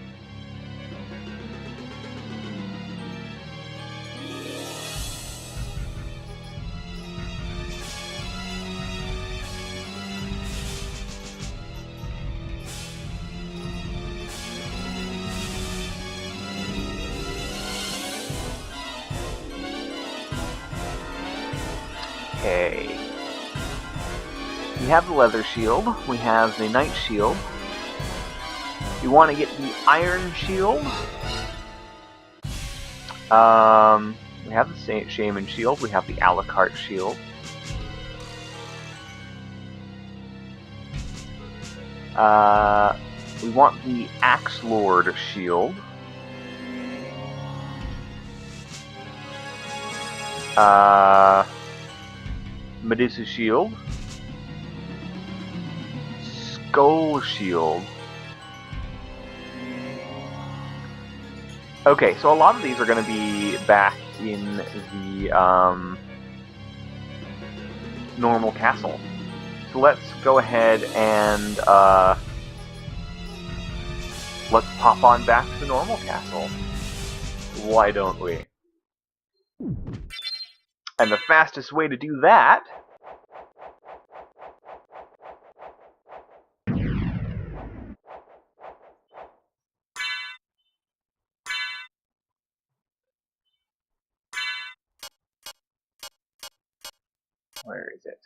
Okay. We have the leather shield, we have the knight shield. We want to get the iron shield. We have the shaman shield, we have the a la carte shield. We want the axe lord shield. Medusa shield. Skull shield. Okay, so a lot of these are going to be back in the normal castle. So let's go ahead and let's pop on back to the normal castle. Why don't we? And the fastest way to do that where is it?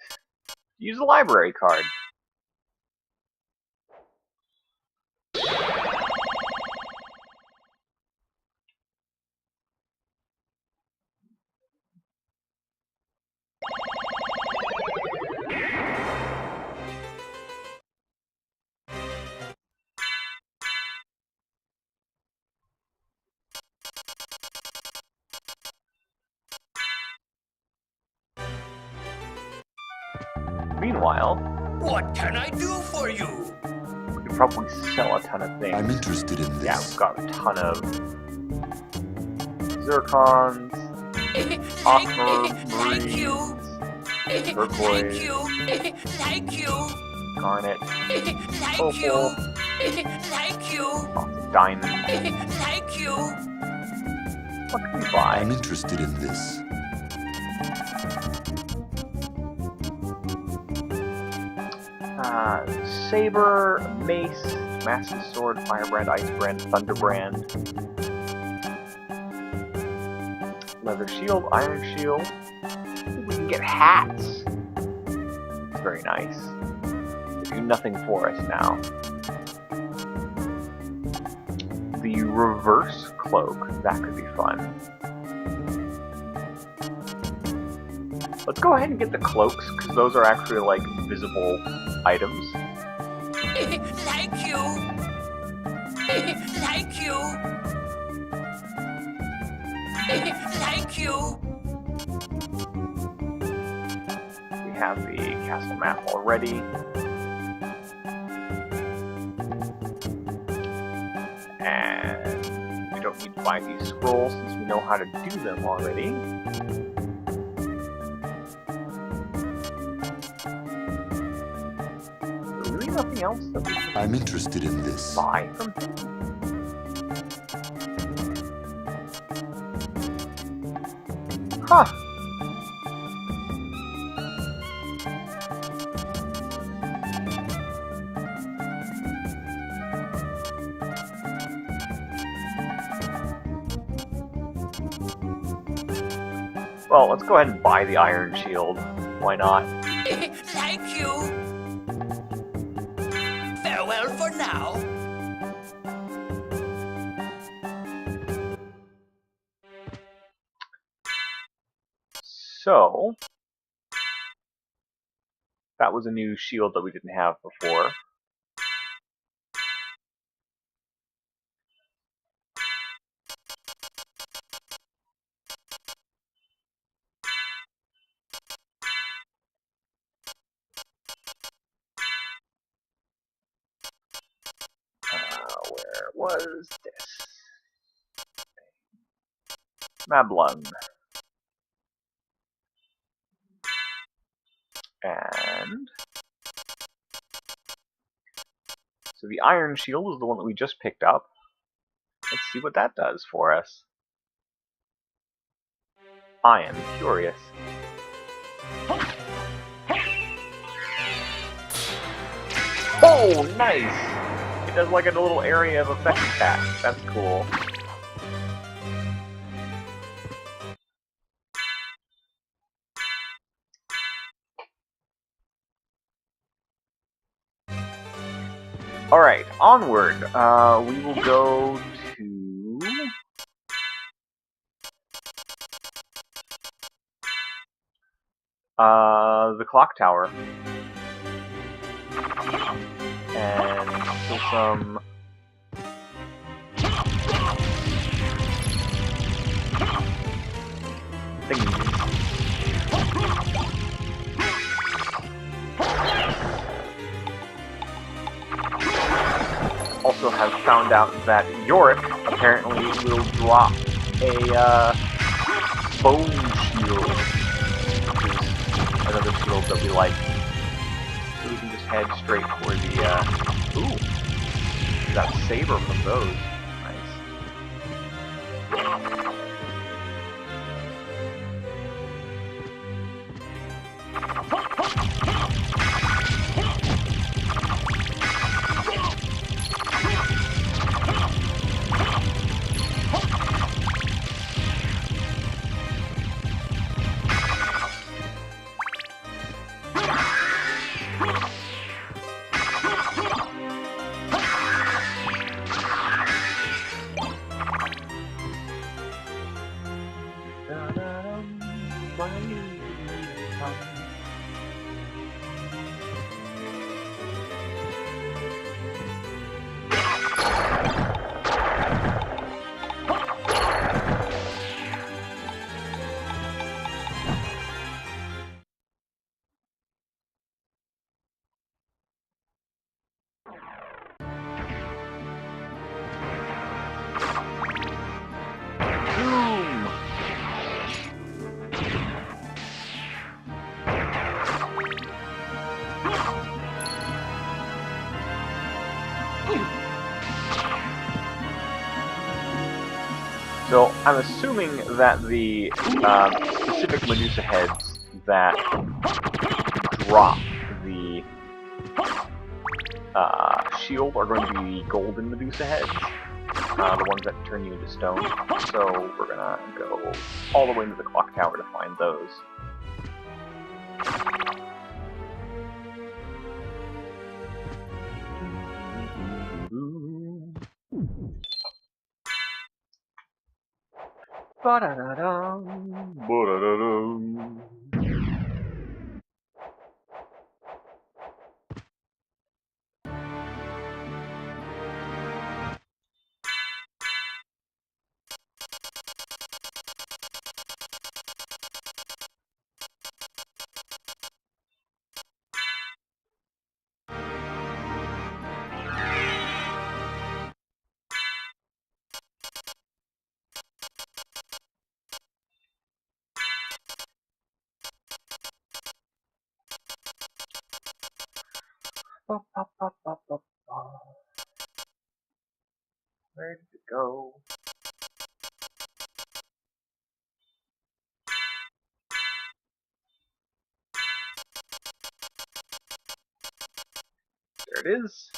Use the library card. Meanwhile, What can I do for you? we could probably sell a ton of things. I'm interested in Yeah, this. we've got a ton of zircons, Thank you. turquoise, Thank you. Thank you. garnet, Thank opal, you. Thank you. lots of diamonds. Thank you. What can we buy? I'm interested in this. Saber, mace, massive sword, firebrand, icebrand, thunderbrand, leather shield, iron shield. We can get hats. Very nice. They do nothing for us now. The reverse cloak, that could be fun. Let's go ahead and get the cloaks, because those are actually like visible items. Thank you. Thank you. Thank you. We have the castle map already. And we don't need to buy these scrolls since we know how to do them already. There's really nothing else that we can I'm interested in this. buy from him. Huh. Well, let's go ahead and buy the iron shield. Why not? Thank you. Farewell for now. So, that was a new shield that we didn't have before. Where was this? Mablung. And so the iron shield is the one that we just picked up. Let's see what that does for us. I am curious. Oh, nice! It does like a little area of effect attack. That's cool. Alright, onward. We will go to... the clock tower. And kill some... thingies. Also have found out that Yorick apparently will drop a bone shield, which is another shield that we like. So we can just head straight for the, ooh, we got a saber from those. So I'm assuming that the specific Medusa heads that drop the shield are going to be golden Medusa heads, the ones that turn you into stone. So we're gonna go all the way into the clock tower to find those. Ba-da-da-dum, ba-da-da-dum. Ba, ba, ba, ba, ba, ba. Where did it go? There it is.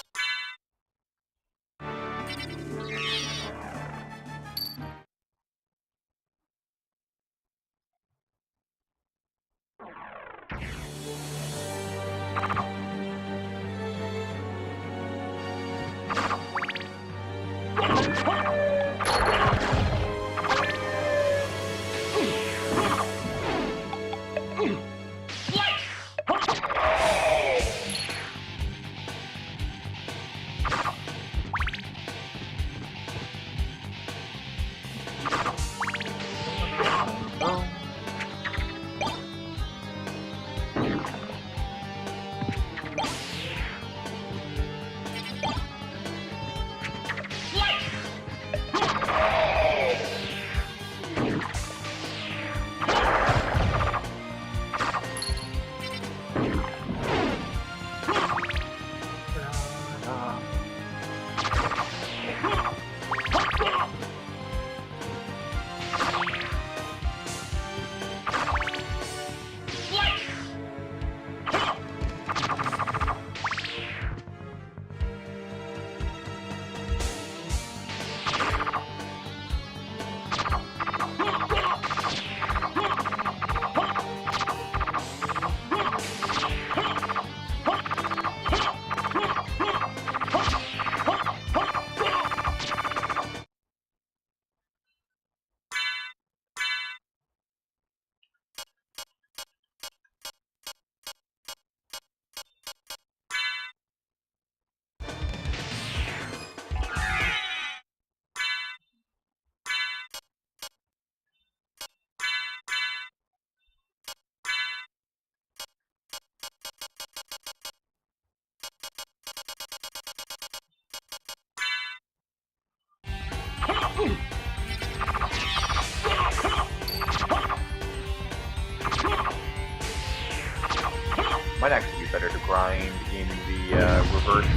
might actually be better to grind in the reverse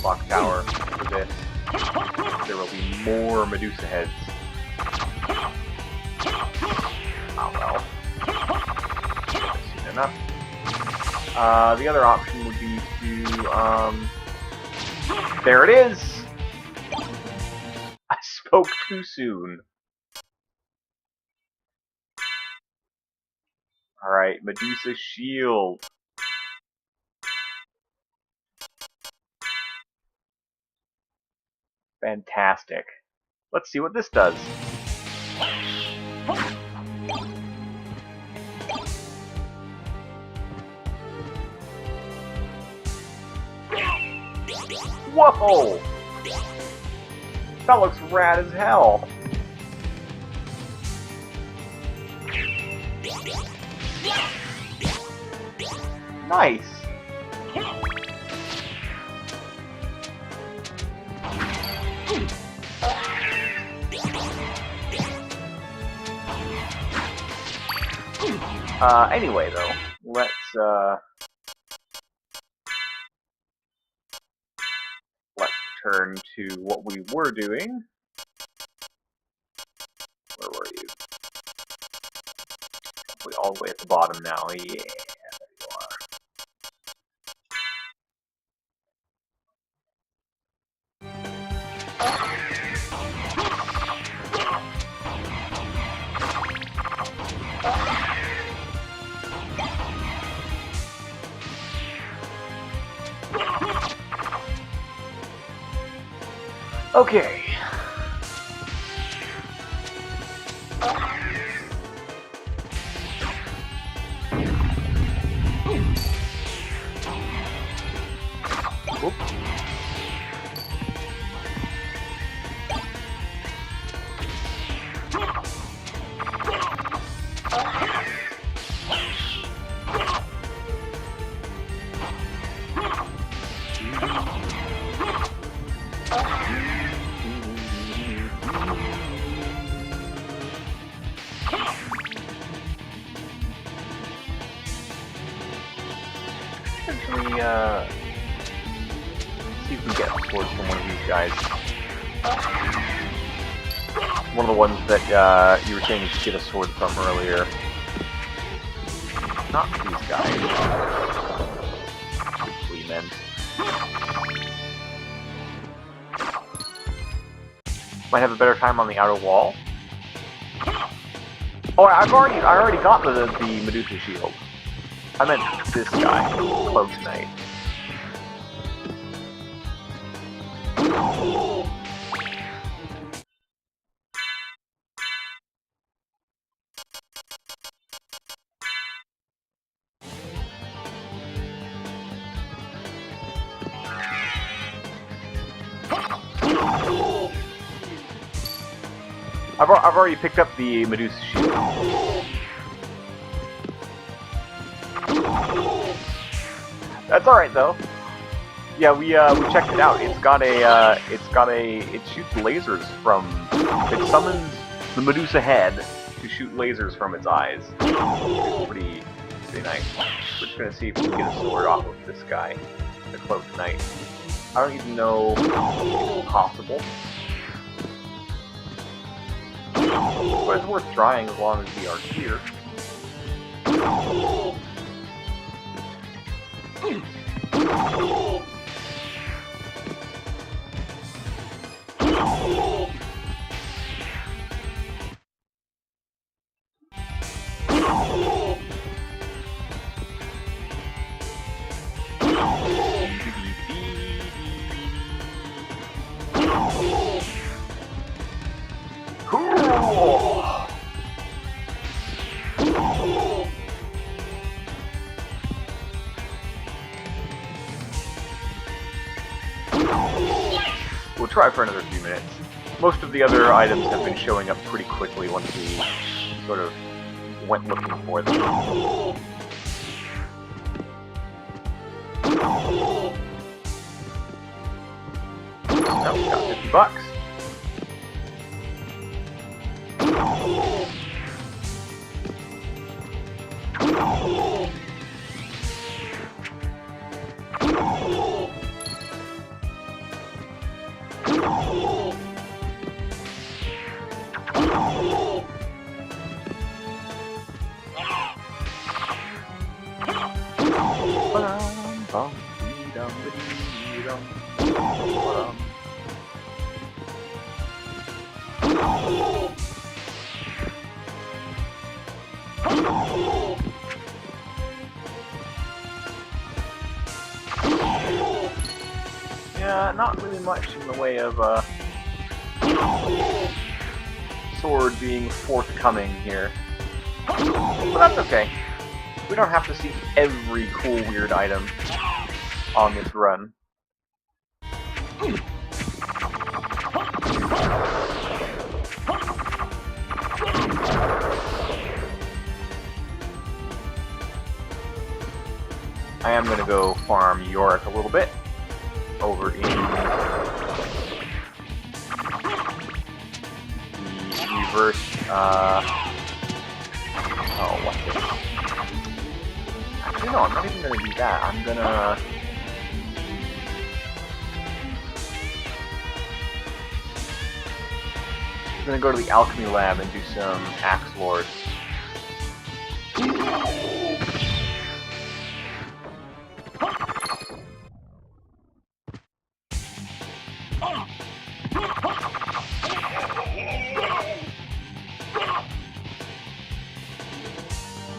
clock tower for this. There will be more Medusa heads. Oh well. Soon enough. The other option would be to, there it is! I spoke too soon. Alright, Medusa shield. Fantastic. Let's see what this does. Whoa! That looks rad as hell. Nice. Anyway though, let's turn to what we were doing. Where were you? Probably all the way at the bottom now. Yeah, there you are. Okay. Whoop. Essentially, see if we can get a sword from one of these guys. One of the ones that you were saying you could get a sword from earlier. Not these guys. Which meant. Might have a better time on the outer wall. Oh, I already got the Medusa shield. I meant this guy, Cloak Knight. I've already picked up the Medusa shield. That's all right though. Yeah, we checked it out. It shoots lasers from. It summons the Medusa head to shoot lasers from its eyes. It's pretty nice. We're just gonna see if we can get a sword off of this guy, the Cloak Knight. I don't even know if it's possible. But it's worth trying as long as we are here. We'll try for another few minutes. Most of the other items have been showing up pretty quickly once we sort of went looking for them. Now we got 50 bucks. Yeah, not really much in the way of sword being forthcoming here. But that's okay. We don't have to see every cool weird item on this run. I am going to go farm Yorick a little bit over in the reverse, oh, what's this? Actually, no, I'm not even going to do that. I'm gonna go to the alchemy lab and do some axe lords.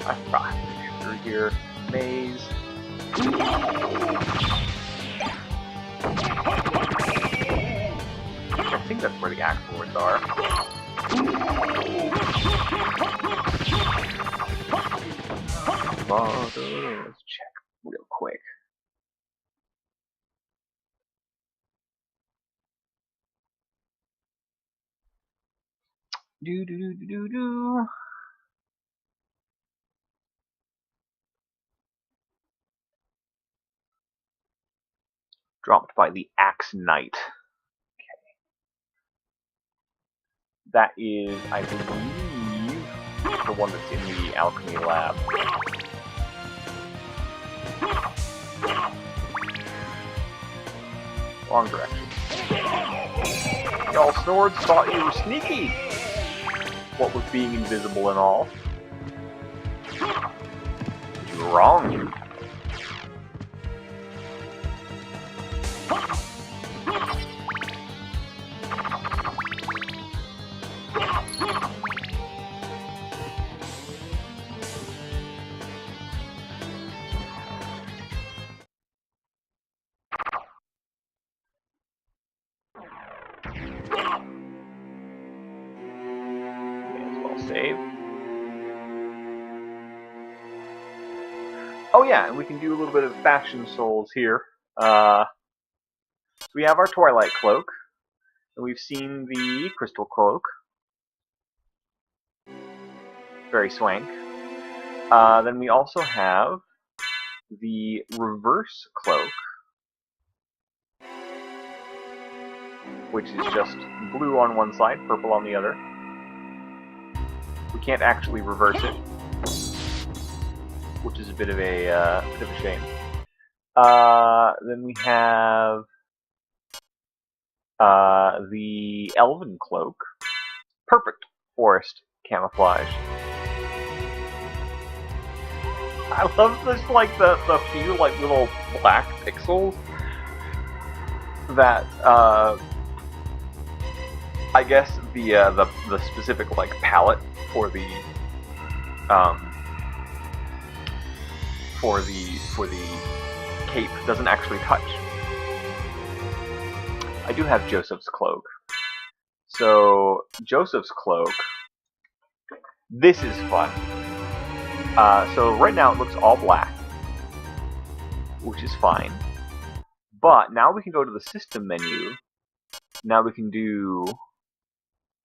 I forgot through here. Maze. I think that's where the axe lords are. Let's check real quick. Do. Dropped by the Axe Knight. Okay. That is, I believe, the one that's in the alchemy lab. Wrong direction. Y'all swords thought you were sneaky! What with being invisible and all. You were wrong. Save. Oh yeah, and we can do a little bit of Fashion Souls here. So we have our Twilight Cloak, and we've seen the Crystal Cloak. Very swank. Then we also have the Reverse Cloak, which is just blue on one side, purple on the other. We can't actually reverse it, which is a bit of a shame. Then we have the Elven Cloak, perfect forest camouflage. I love this, like the few like little black pixels that I guess the specific like palette for the cape doesn't actually touch. I do have Joseph's cloak. So Joseph's cloak, this is fun. So right now it looks all black, which is fine. But now we can go to the system menu. Now we can do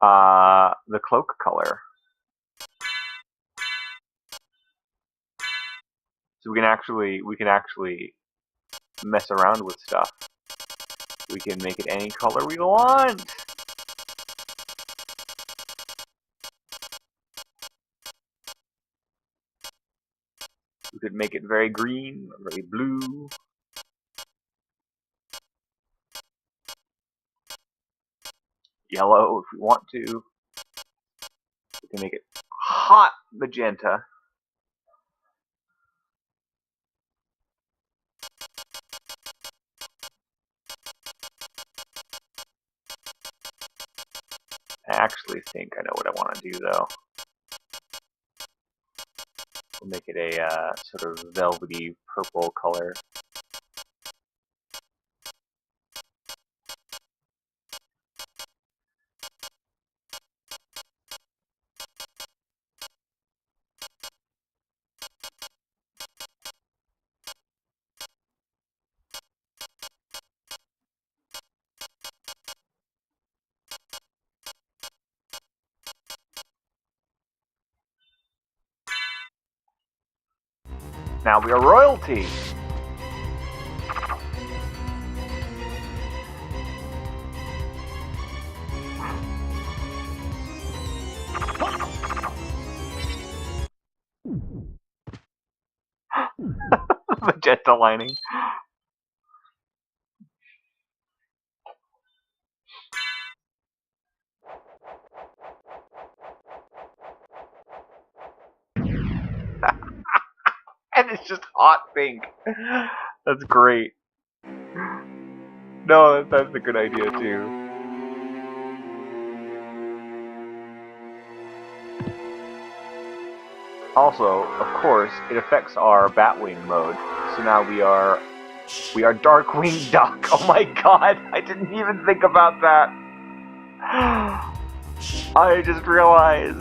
the cloak color. So we can actually mess around with stuff. We can make it any color we want. We could make it very green, or very blue. yellow if we want to. We can make it hot magenta. I actually think I know what I want to do, though. We'll make it a sort of velvety purple color. Now we are royalty! Magenta lining. And it's just hot pink. That's great. No, that's a good idea too. Also, of course, it affects our Batwing mode. So now we are Darkwing Duck. Oh my god, I didn't even think about that. I just realized.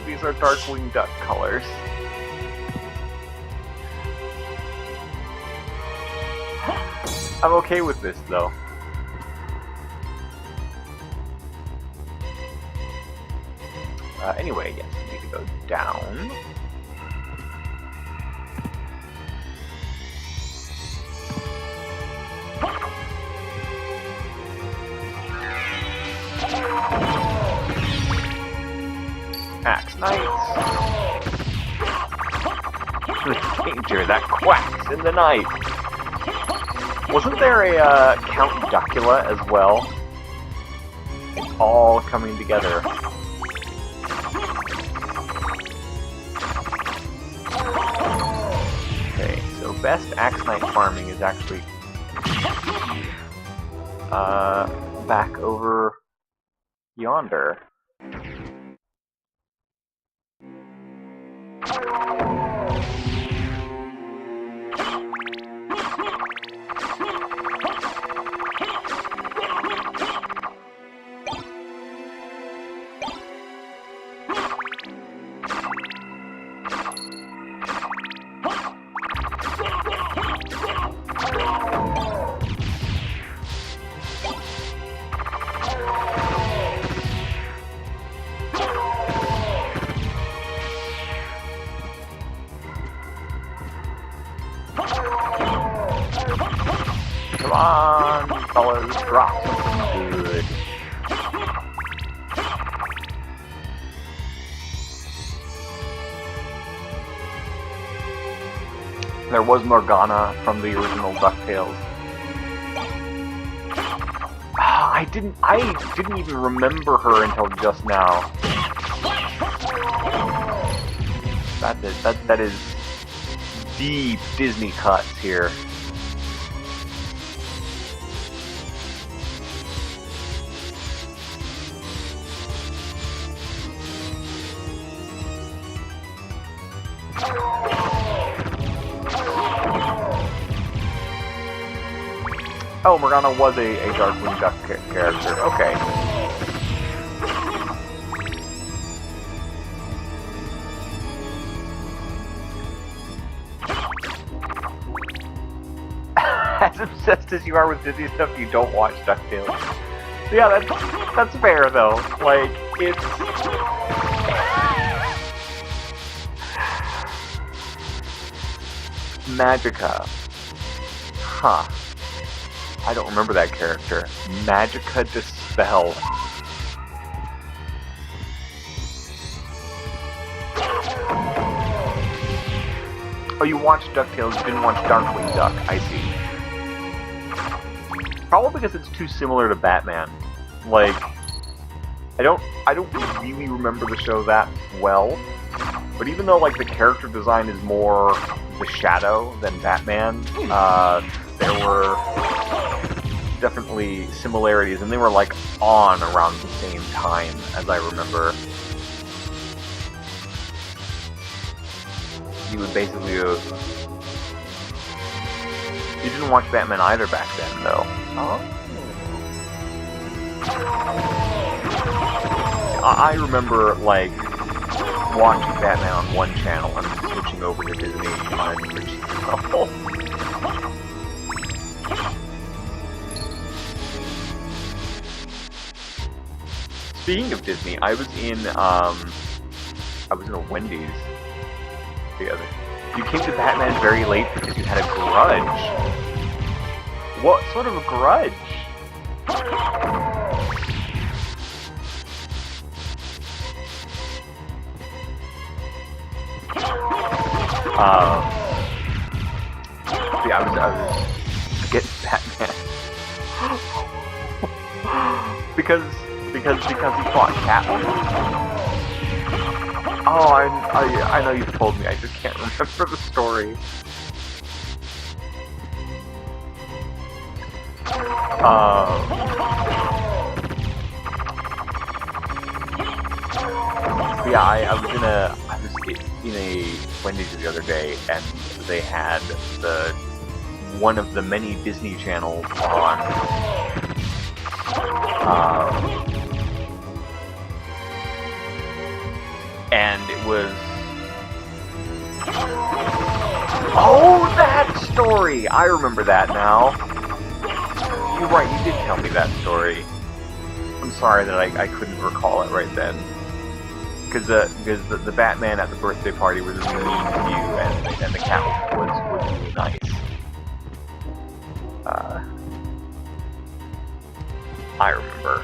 These are Darkwing Duck colors. I'm okay with this though. Anyway, yes, we need to go down. Axe Knights. The danger that quacks in the night. Wasn't there a Count Duckula as well? It's all coming together. Okay, so best Axe Knight farming is actually back over yonder. Come on, fellas, drop something good. There was Morgana from the original DuckTales. I didn't even remember her until just now. That is deep Disney cuts here. Oh, Morgana was a Darkwing Duck character. Okay. As obsessed as you are with Disney stuff, you don't watch DuckTales. Yeah, that's fair though. Like, it's Magica. Huh. I don't remember that character. Magica Dispel. Oh, you watched DuckTales, you didn't watch Darkwing Duck. I see. Probably because it's too similar to Batman. Like, I don't really remember the show that well, but even though like the character design is more the Shadow than Batman, there were definitely similarities, and they were like on around the same time, as I remember. You would basically you didn't watch Batman either back then, though. Oh. I remember, like, watching Batman on one channel and switching over to Disney on a different channel. Speaking of Disney, I was in a Wendy's the other. You came to Batman very late because you had a grudge. What sort of a grudge? Yeah, I was against Batman because he fought Catwoman. Oh, I know you've told me. I just can't remember the story. Yeah, I was in a Wendy's the other day, and they had one of the many Disney channels on. And it was... Oh, that story! I remember that now. You're right, you did tell me that story. I'm sorry that I couldn't recall it right then. Because the Batman at the birthday party was really mean to you, and the Catwoman was really nice. I remember.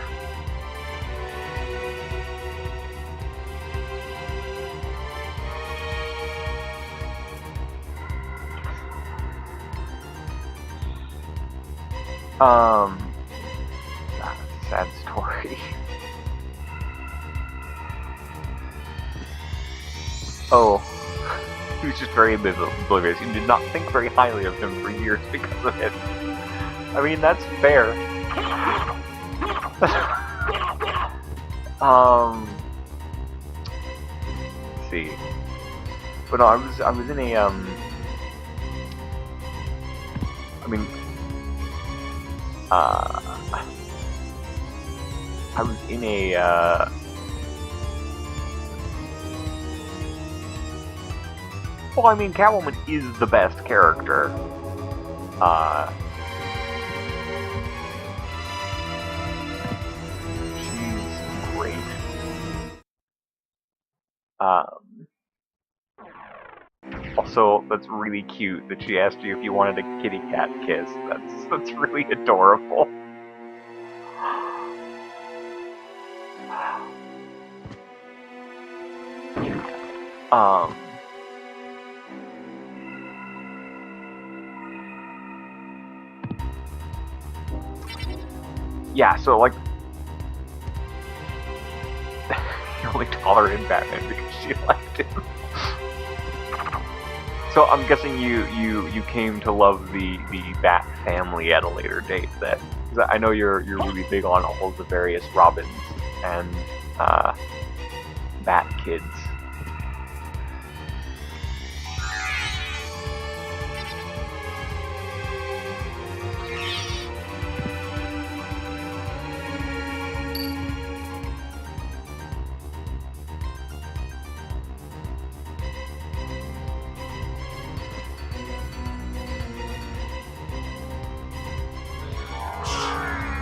That's a sad story. Oh, he was just very oblivious. You did not think very highly of him for years because of it. I mean, that's fair. Let's see. But no, I was in a I was in a well, I mean, Catwoman is the best character. She's great. Also, that's really cute that she asked you if you wanted a kitty cat kiss. That's really adorable. Yeah, so like you only tolerated Batman because she liked him. So I'm guessing you came to love the Bat family at a later date. That I know you're really big on all of the various Robins and Bat kids.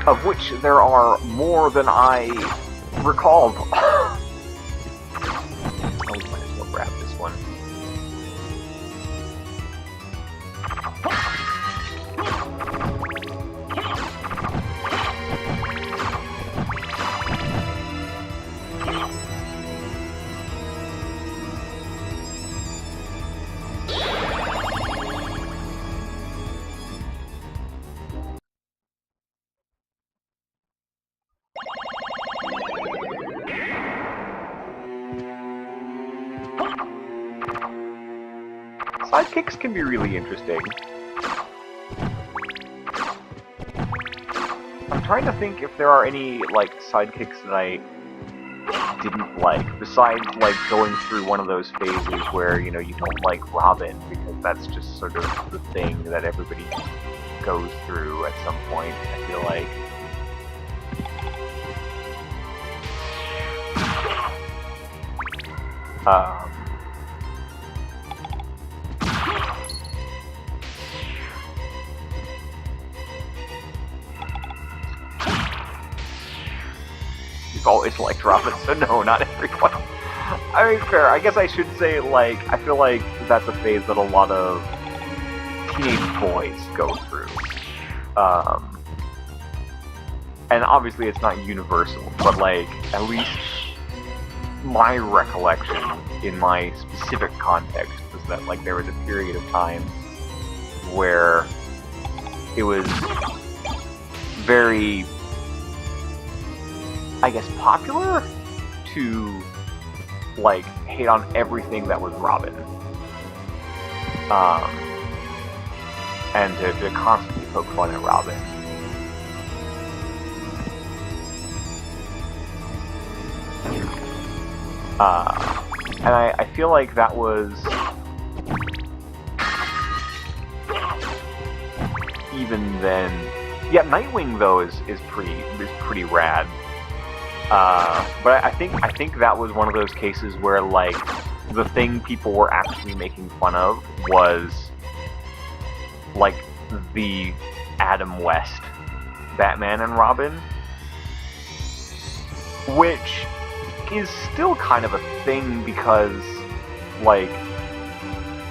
Of which there are more than I recalled. Oh, we might as well grab this one. Sidekicks can be really interesting. I'm trying to think if there are any, like, sidekicks that I didn't like, besides, like, going through one of those phases where, you know, you don't like Robin, because that's just sort of the thing that everybody goes through at some point, I feel like. You've always liked Robin, so no, not everyone. I mean, fair. I guess I should say, like, I feel like that's a phase that a lot of teenage boys go through. And obviously it's not universal, but, like, at least my recollection in my specific context was that, like, there was a period of time where it was very, I guess, popular to, like, hate on everything that was Robin. And to constantly poke fun at Robin. And I feel like that was even then. Yeah, Nightwing though is pretty rad. But I think that was one of those cases where, like, the thing people were actually making fun of was, like, the Adam West Batman and Robin, which is still kind of a thing because, like,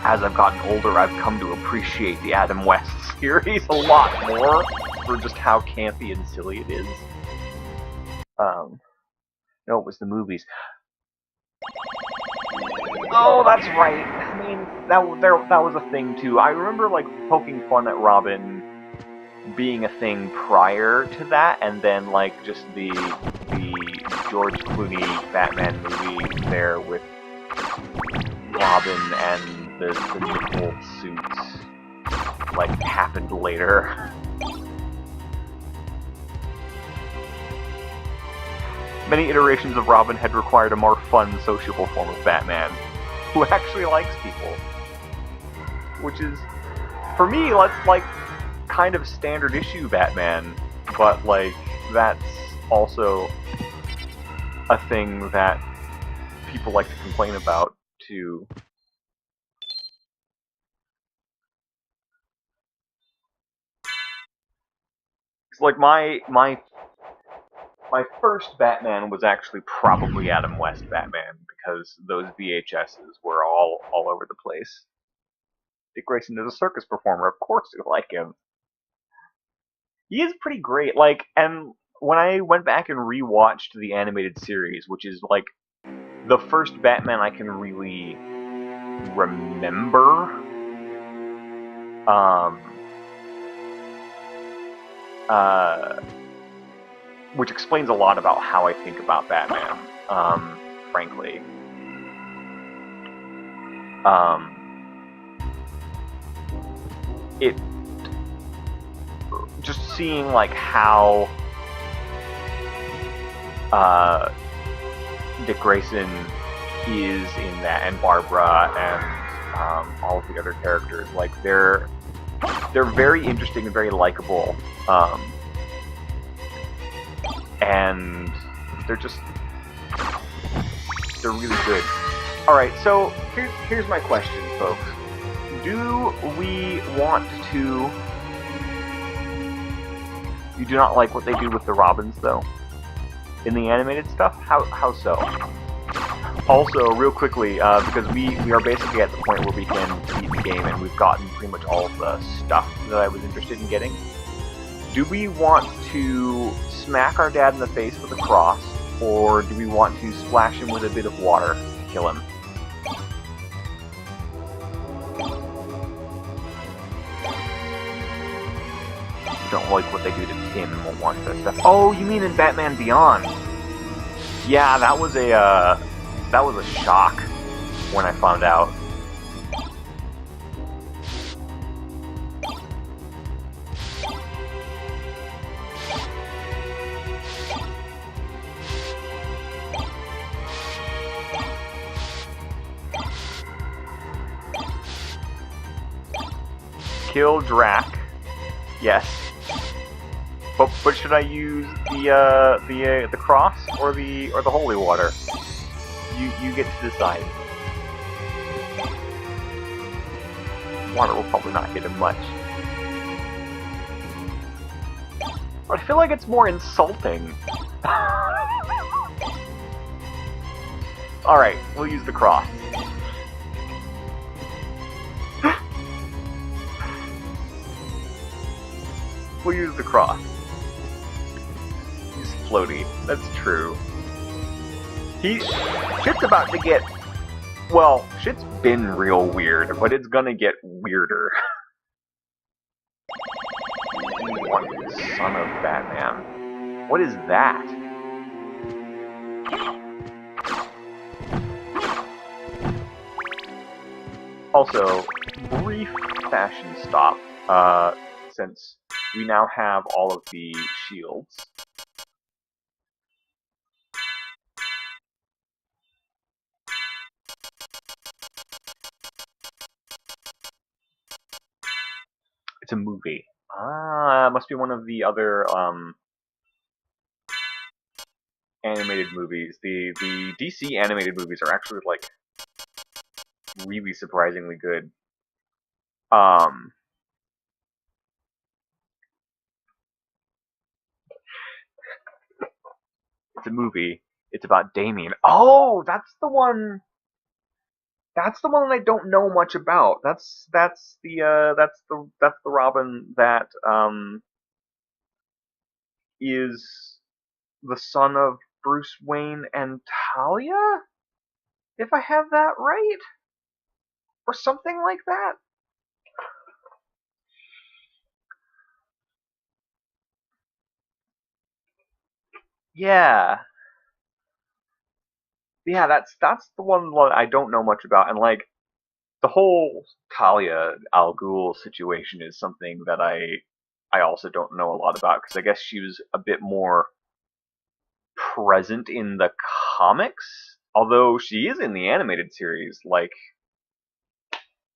as I've gotten older, I've come to appreciate the Adam West series a lot more for just how campy and silly it is. No, it was the movies. Oh, that's right. I mean, that was a thing too. I remember, like, poking fun at Robin being a thing prior to that, and then, like, just the George Clooney Batman movie there with Robin and the nipple suits, like, happened later. Many iterations of Robin had required a more fun, sociable form of Batman, who actually likes people. Which is, for me, like, kind of standard issue Batman, but, like, that's also a thing that people like to complain about, too. It's like, my first Batman was actually probably Adam West Batman, because those VHSs were all over the place. Dick Grayson is a circus performer, of course you like him. He is pretty great, like, and when I went back and rewatched the animated series, which is, like, the first Batman I can really remember, which explains a lot about how I think about Batman, frankly. It just seeing, like, how Dick Grayson is in that, and Barbara, and all of the other characters, like, they're very interesting and very likable, and they're really good. Alright, so here's my question, folks. Do we want to... You do not like what they do with the Robins, though? In the animated stuff? How so? Also, real quickly, because we are basically at the point where we can beat the game, and we've gotten pretty much all of the stuff that I was interested in getting. Do we want to smack our dad in the face with a cross, or do we want to splash him with a bit of water to kill him? Don't like what they do to Tim and won't watch that stuff. Oh, you mean in Batman Beyond? Yeah, that was a shock when I found out. Kill Drac. Yes. But should I use the cross or the holy water? You get to decide. Water will probably not hit him much. But I feel like it's more insulting. Alright, we'll use the cross. We'll use the cross. He's floaty. That's true. Shit's about to get... Well, shit's been real weird, but it's gonna get weirder. What son of Batman? What is that? Also, brief fashion stop, since we now have all of the shields. It's a movie. Ah, it must be one of the other animated movies. The DC animated movies are actually like really surprisingly good. It's a movie. It's about Damien. Oh, that's the one. That's the one I don't know much about. That's the Robin that is the son of Bruce Wayne and Talia, if I have that right, or something like that. Yeah. Yeah, that's the one I don't know much about, and like the whole Talia Al Ghul situation is something that I also don't know a lot about, because I guess she was a bit more present in the comics, although she is in the animated series, like,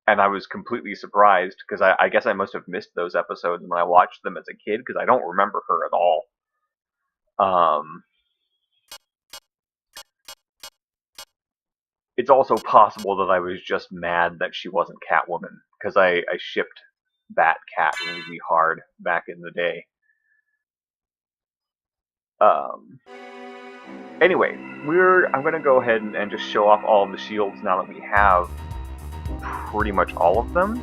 and I was completely surprised, because I guess I must have missed those episodes when I watched them as a kid, because I don't remember her at all. It's also possible that I was just mad that she wasn't Catwoman, because I shipped Bat-Cat really hard back in the day. Anyway, I'm going to go ahead and just show off all of the shields now that we have pretty much all of them.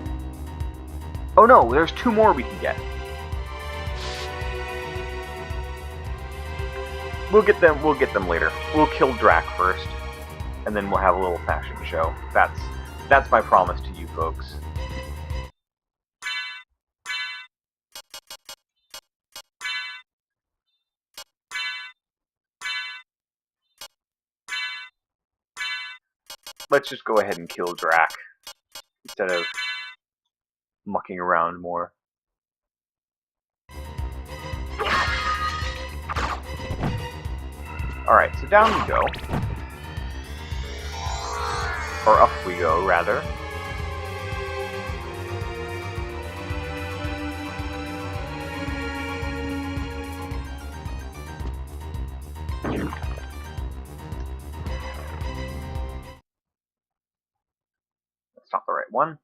Oh no, there's 2 more we can get. We'll get them later. We'll kill Drac first, and then we'll have a little fashion show. That's my promise to you folks. Let's just go ahead and kill Drac instead of mucking around more. Alright, so down we go. Or up we go, rather. That's not the right one.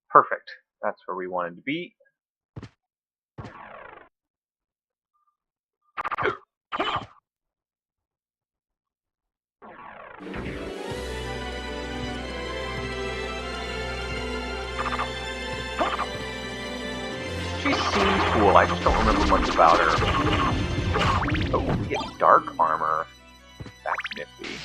Perfect. That's where we wanted to be. She seems cool, I just don't remember much about her. Oh, we get dark armor. That's nifty.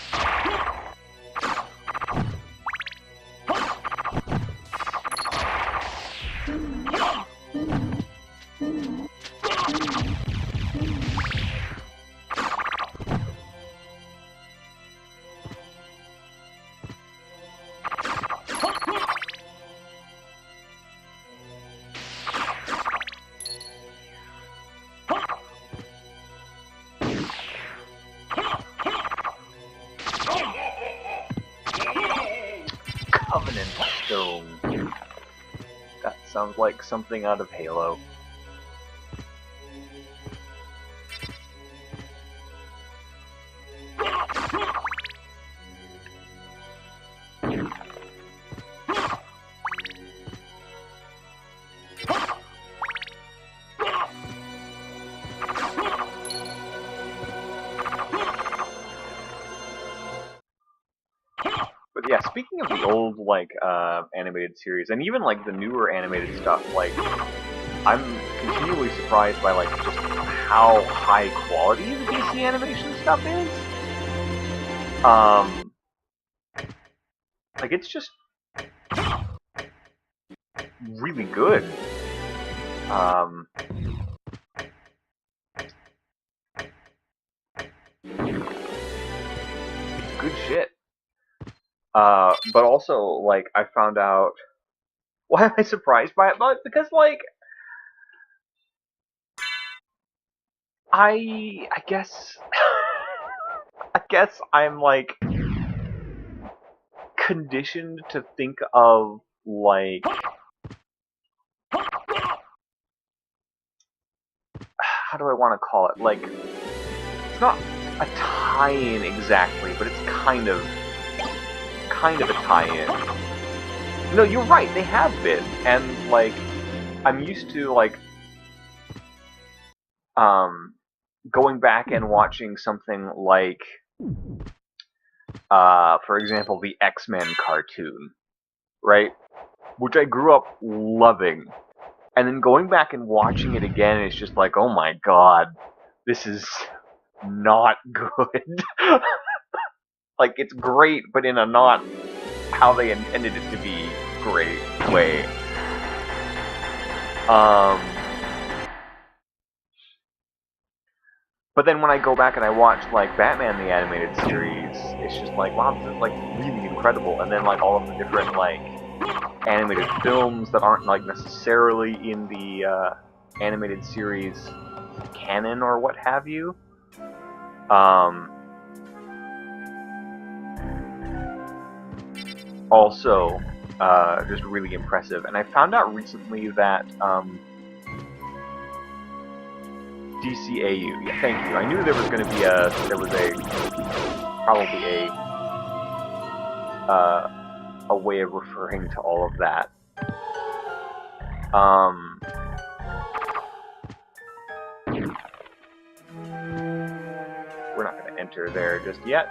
sounds like something out of Halo. But yeah, speaking of the old, like, animated series, and even, like, the newer animated stuff, like, I'm continually surprised by, like, just how high quality the DC animation stuff is. Like, it's just really good. It's good shit. But also, like, I found out... Why am I surprised by it? But because, like... I guess... I guess I'm, like... conditioned to think of, like... How do I want to call it? Like... It's not a tie-in exactly, but it's kind of a tie-in. No, you're right, they have been, and, like, I'm used to, like, going back and watching something like, for example, the X-Men cartoon, right? Which I grew up loving. And then going back and watching it again, it's just like, oh my god, this is not good. Like, it's great, but in a not how they intended it to be great way. But then when I go back and I watch, like, Batman the Animated Series, it's just like, wow, this is, like, really incredible. And then, like, all of the different, like, animated films that aren't, like, necessarily in the, animated series canon or what have you. Also, just really impressive. And I found out recently that, DCAU. Yeah, thank you. I knew there was going to be probably a way of referring to all of that. We're not going to enter there just yet.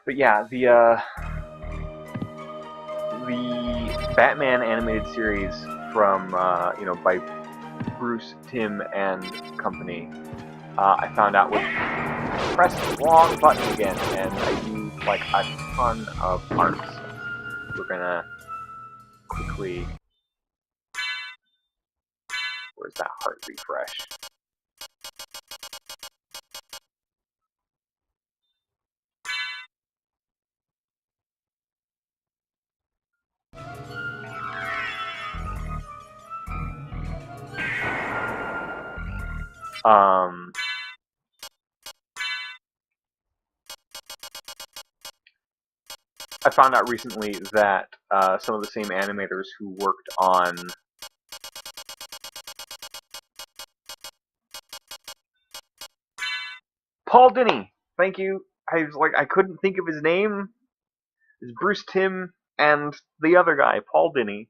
But yeah, the Batman animated series from, you know, by Bruce, Timm, and company, I found out was press the wrong button again, and I used, like, a ton of parts. We're gonna quickly... Where's that heart refresh? I found out recently that some of the same animators who worked on Paul Dini, thank you. I was like, I couldn't think of his name. It's Bruce, Timm, and the other guy, Paul Dini.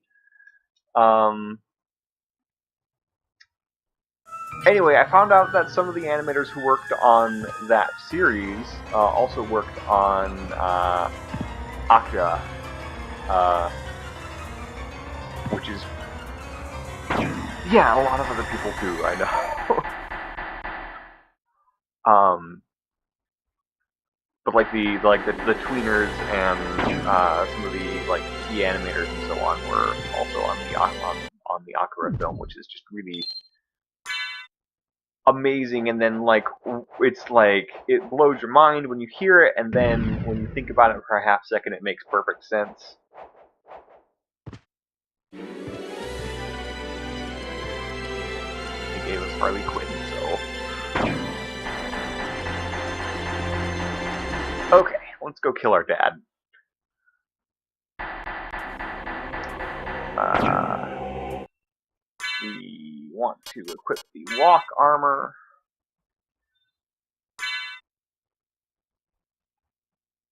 Anyway, I found out that some of the animators who worked on that series also worked on Akira, which is, yeah, a lot of other people too, I know. But like the tweeners and some of the, like, key animators and so on were also on the Akira film, which is just really amazing. And then, like, it's like, it blows your mind when you hear it, and then when you think about it for a half second, it makes perfect sense. gave us Harley Quinn, so... Okay, let's go kill our dad. We want to equip the walk armor.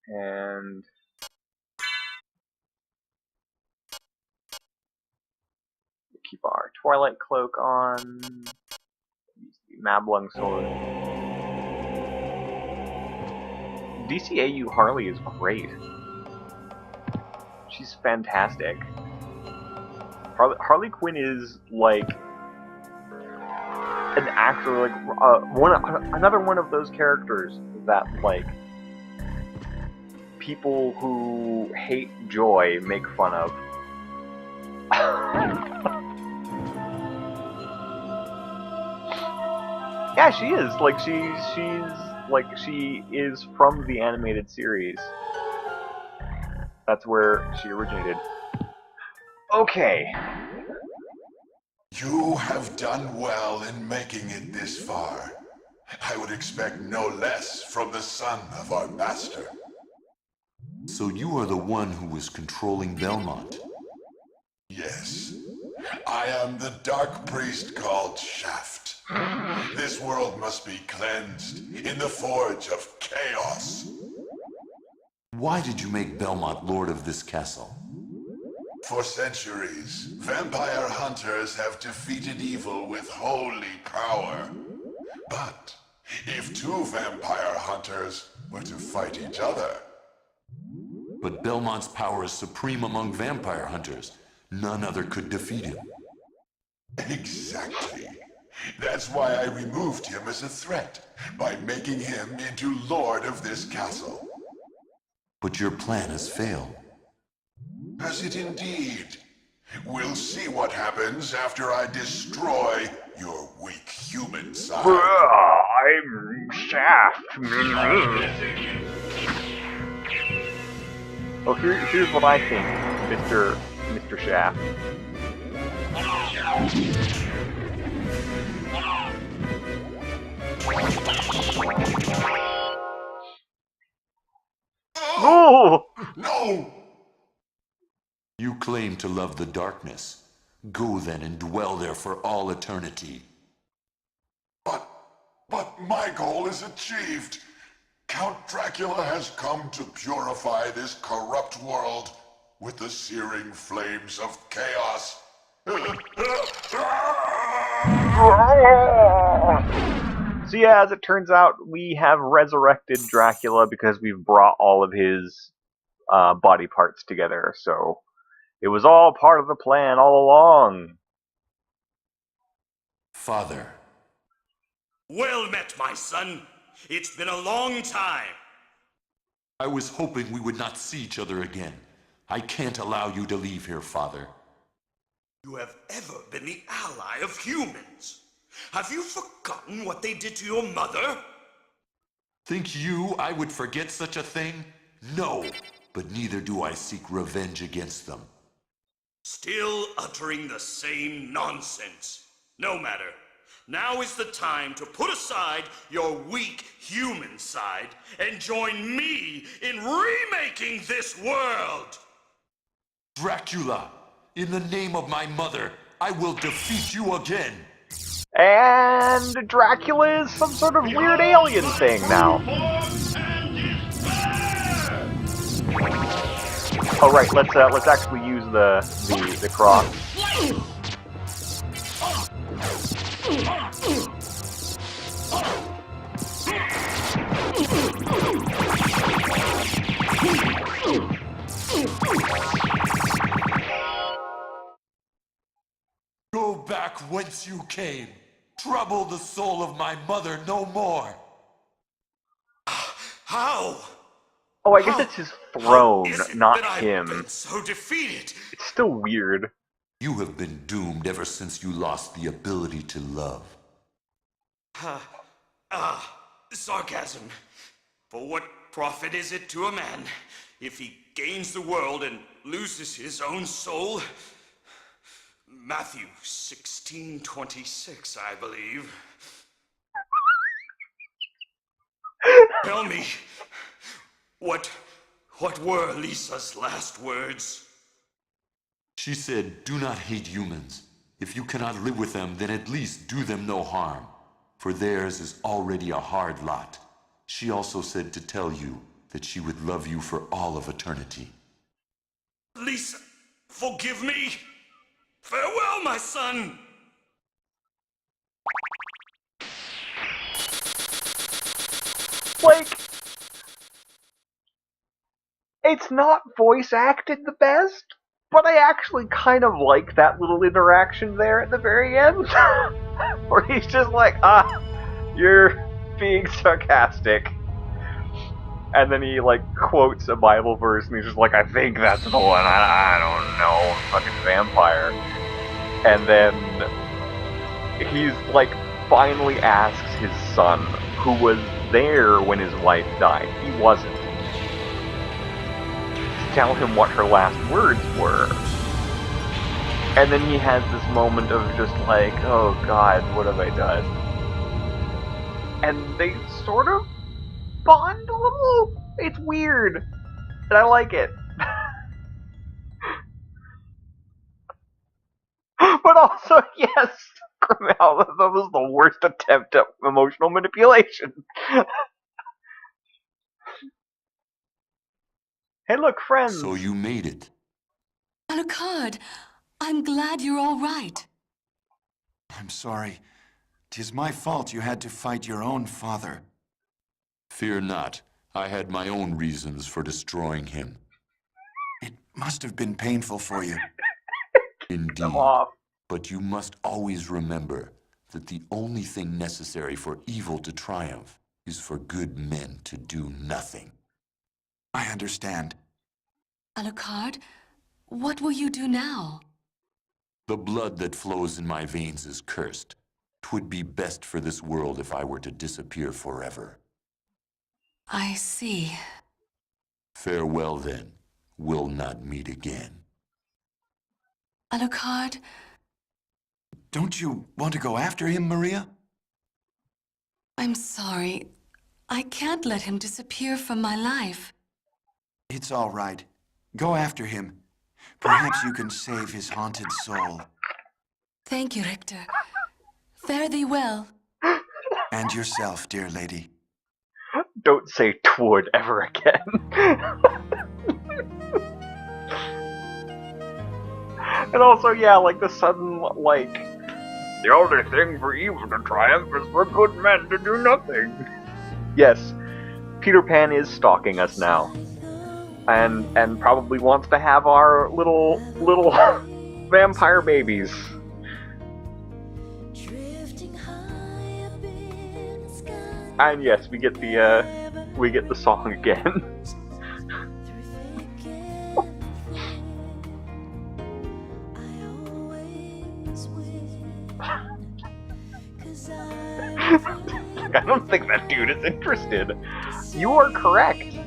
And... keep our Twilight Cloak on. Use the Mablung Sword. DCAU Harley is great. She's fantastic. Harley Quinn is like an actor, like another one of those characters that like people who hate Joy make fun of. Yeah, she is. Like she is from the animated series. That's where she originated. Okay. You have done well in making it this far. I would expect no less from the son of our master. So you are the one who was controlling Belmont? Yes. I am the dark priest called Shaft. This world must be cleansed in the forge of chaos. Why did you make Belmont lord of this castle? For centuries, vampire hunters have defeated evil with holy power. But if two vampire hunters were to fight each other... But Belmont's power is supreme among vampire hunters. None other could defeat him. Exactly. That's why I removed him as a threat, by making him into lord of this castle. But your plan has failed. Has it indeed? We'll see what happens after I destroy your weak human side. I'm Shaft. Well, here's what I think, Mr. Shaft. Oh! No! You claim to love the darkness. Go then and dwell there for all eternity. But my goal is achieved. Count Dracula has come to purify this corrupt world with the searing flames of chaos. So yeah, as it turns out, we have resurrected Dracula because we've brought all of his body parts together, so it was all part of the plan all along. Father. Well met, my son. It's been a long time. I was hoping we would not see each other again. I can't allow you to leave here, Father. You have ever been the ally of humans. Have you forgotten what they did to your mother? Think you I would forget such a thing? No, but neither do I seek revenge against them. Still uttering the same nonsense. No matter. Now is the time to put aside your weak human side and join me in remaking this world! Dracula, in the name of my mother, I will defeat you again! And Dracula is some sort of weird alien thing now. Oh right, let's actually use the cross. Go back whence you came. Trouble the soul of my mother no more. How? Oh, I guess it's his throne, Is it not that I've him. been so defeated? It's still weird. You have been doomed ever since you lost the ability to love. Sarcasm. For what profit is it to a man if he gains the world and loses his own soul? Matthew 16:26, I believe. Tell me, what were Lisa's last words? She said, "Do not hate humans. If you cannot live with them, then at least do them no harm, for theirs is already a hard lot." She also said to tell you that she would love you for all of eternity. Lisa, forgive me. Farewell, my son. Like, it's not voice acted the best, but I actually kind of like that little interaction there at the very end, where he's just like, you're being sarcastic. And then he, like, quotes a Bible verse, and he's just like, I think that's the one, I don't know, fucking vampire. And then he's, like, finally asks his son, who was there when his wife died, he wasn't, to tell him what her last words were. And then he has this moment of just like, oh god, what have I done? And they sort of bond a little. It's weird, and I like it. But also, yes, Grimmel, that was the worst attempt at emotional manipulation. Hey, look, friends. So you made it. Alucard, I'm glad you're all right. I'm sorry. 'Tis my fault you had to fight your own father. Fear not. I had my own reasons for destroying him. It must have been painful for you. Indeed. Come off. But you must always remember that the only thing necessary for evil to triumph is for good men to do nothing. I understand. Alucard, what will you do now? The blood that flows in my veins is cursed. 'Twould be best for this world if I were to disappear forever. I see. Farewell, then. We'll not meet again. Alucard, Don't you want to go after him, Maria? I'm sorry. I can't let him disappear from my life. It's all right. Go after him. Perhaps you can save his haunted soul. Thank you, Richter. Fare thee well. And yourself, dear lady. Don't say "twould" ever again. And also, yeah, like the sudden, like, the only thing for evil to triumph is for good men to do nothing. Yes, Peter Pan is stalking us now, and probably wants to have our little vampire babies. And yes, we get the song again. I don't think that dude is interested. You are correct.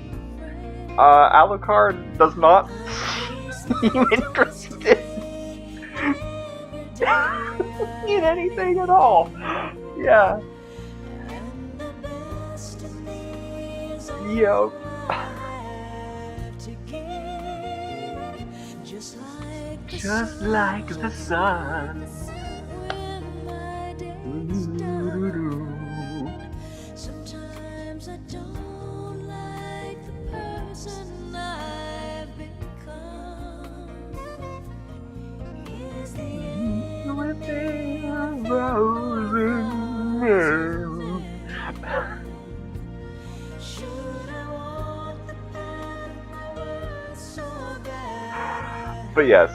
Alucard does not seem interested in anything at all. Yeah. Yup. Just like the sun. Sometimes I don't like the person I've become. Is the end should I walk the path my words so bad? But yes,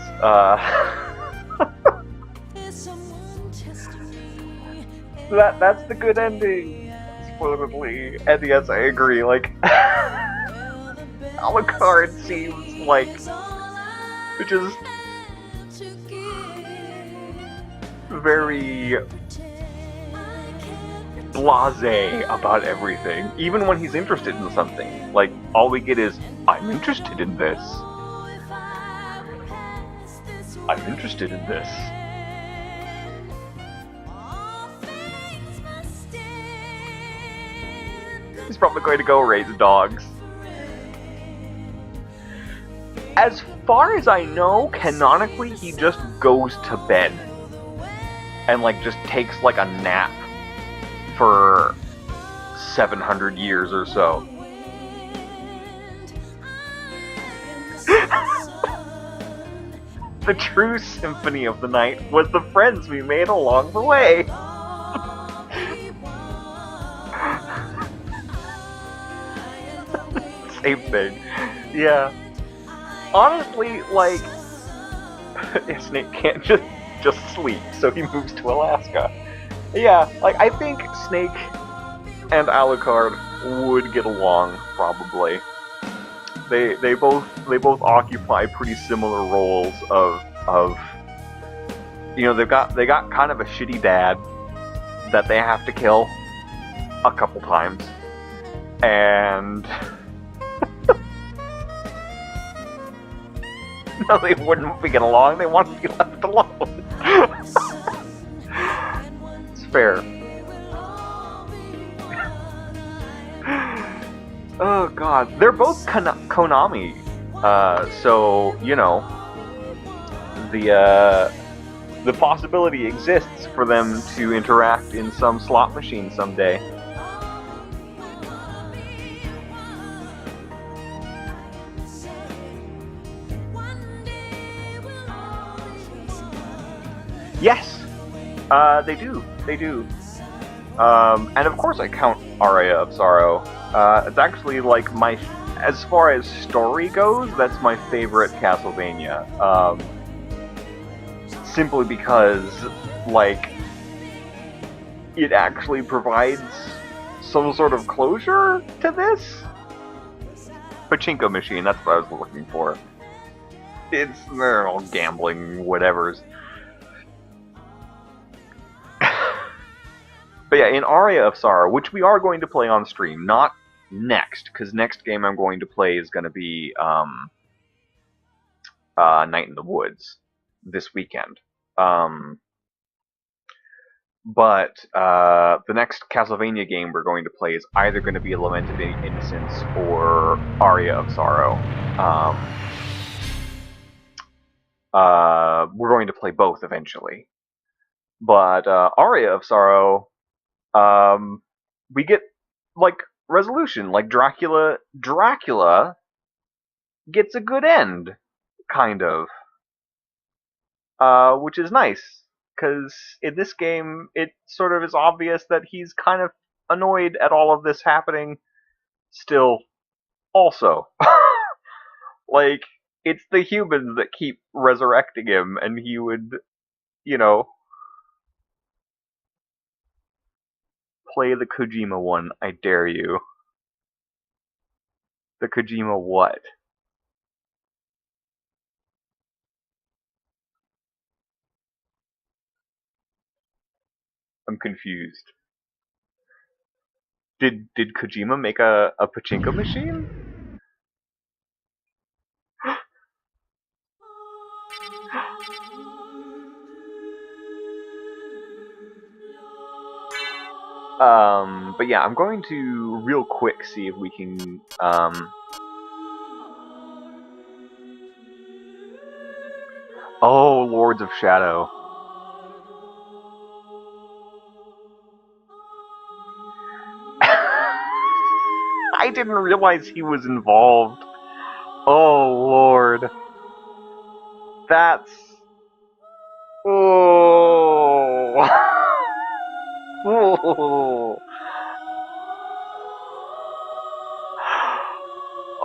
Is someone testing me? that's the good ending. Supposedly, and yes, I agree. Like, Alucard seems like just very blasé about everything. Even when he's interested in something, like all we get is, "I'm interested in this." I'm interested in this. All things must stand. He's probably going to go raise dogs. As far as I know, canonically, he just goes to bed. And, like, just takes, like, a nap for 700 years or so. The true symphony of the night was the friends we made along the way. Same thing. Yeah. Honestly, like, Snake can't just sleep, so he moves to Alaska. Yeah, like, I think Snake and Alucard would get along, probably. They both occupy pretty similar roles of you know, they got kind of a shitty dad that they have to kill a couple times. And no, they wouldn't get along, they want to be left alone. It's fair. Oh god, they're both Konami, so you know, the possibility exists for them to interact in some slot machine someday. Yes, they do. And of course I count Aria of Sorrow. It's actually like as far as story goes, that's my favorite Castlevania. Simply because, like, it actually provides some sort of closure to this? Pachinko machine, that's what I was looking for. They're all gambling whatevers. But yeah, in Aria of Sorrow, which we are going to play on stream, not next, because next game I'm going to play is going to be Night in the Woods this weekend. But the next Castlevania game we're going to play is either going to be Lament of Innocence or Aria of Sorrow. We're going to play both eventually. But Aria of Sorrow, we get, like, resolution. Like, Dracula gets a good end, kind of. Which is nice, because in this game, it sort of is obvious that he's kind of annoyed at all of this happening still, also. Like, it's the humans that keep resurrecting him, and he would, you know, play the Kojima one, I dare you. The Kojima what? I'm confused. Did Kojima make a pachinko machine? But yeah, I'm going to real quick see if we can oh, Lords of Shadow. I didn't realize he was involved. Oh, Lord. That's... Oh. Oh.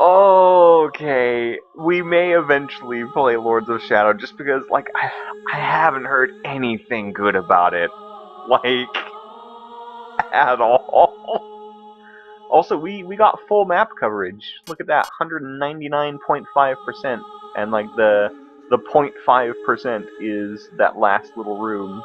Okay, we may eventually play Lords of Shadow just because, like, I haven't heard anything good about it. Like, at all. Also, we got full map coverage. Look at that, 199.5%. And, like, the 0.5% is that last little room.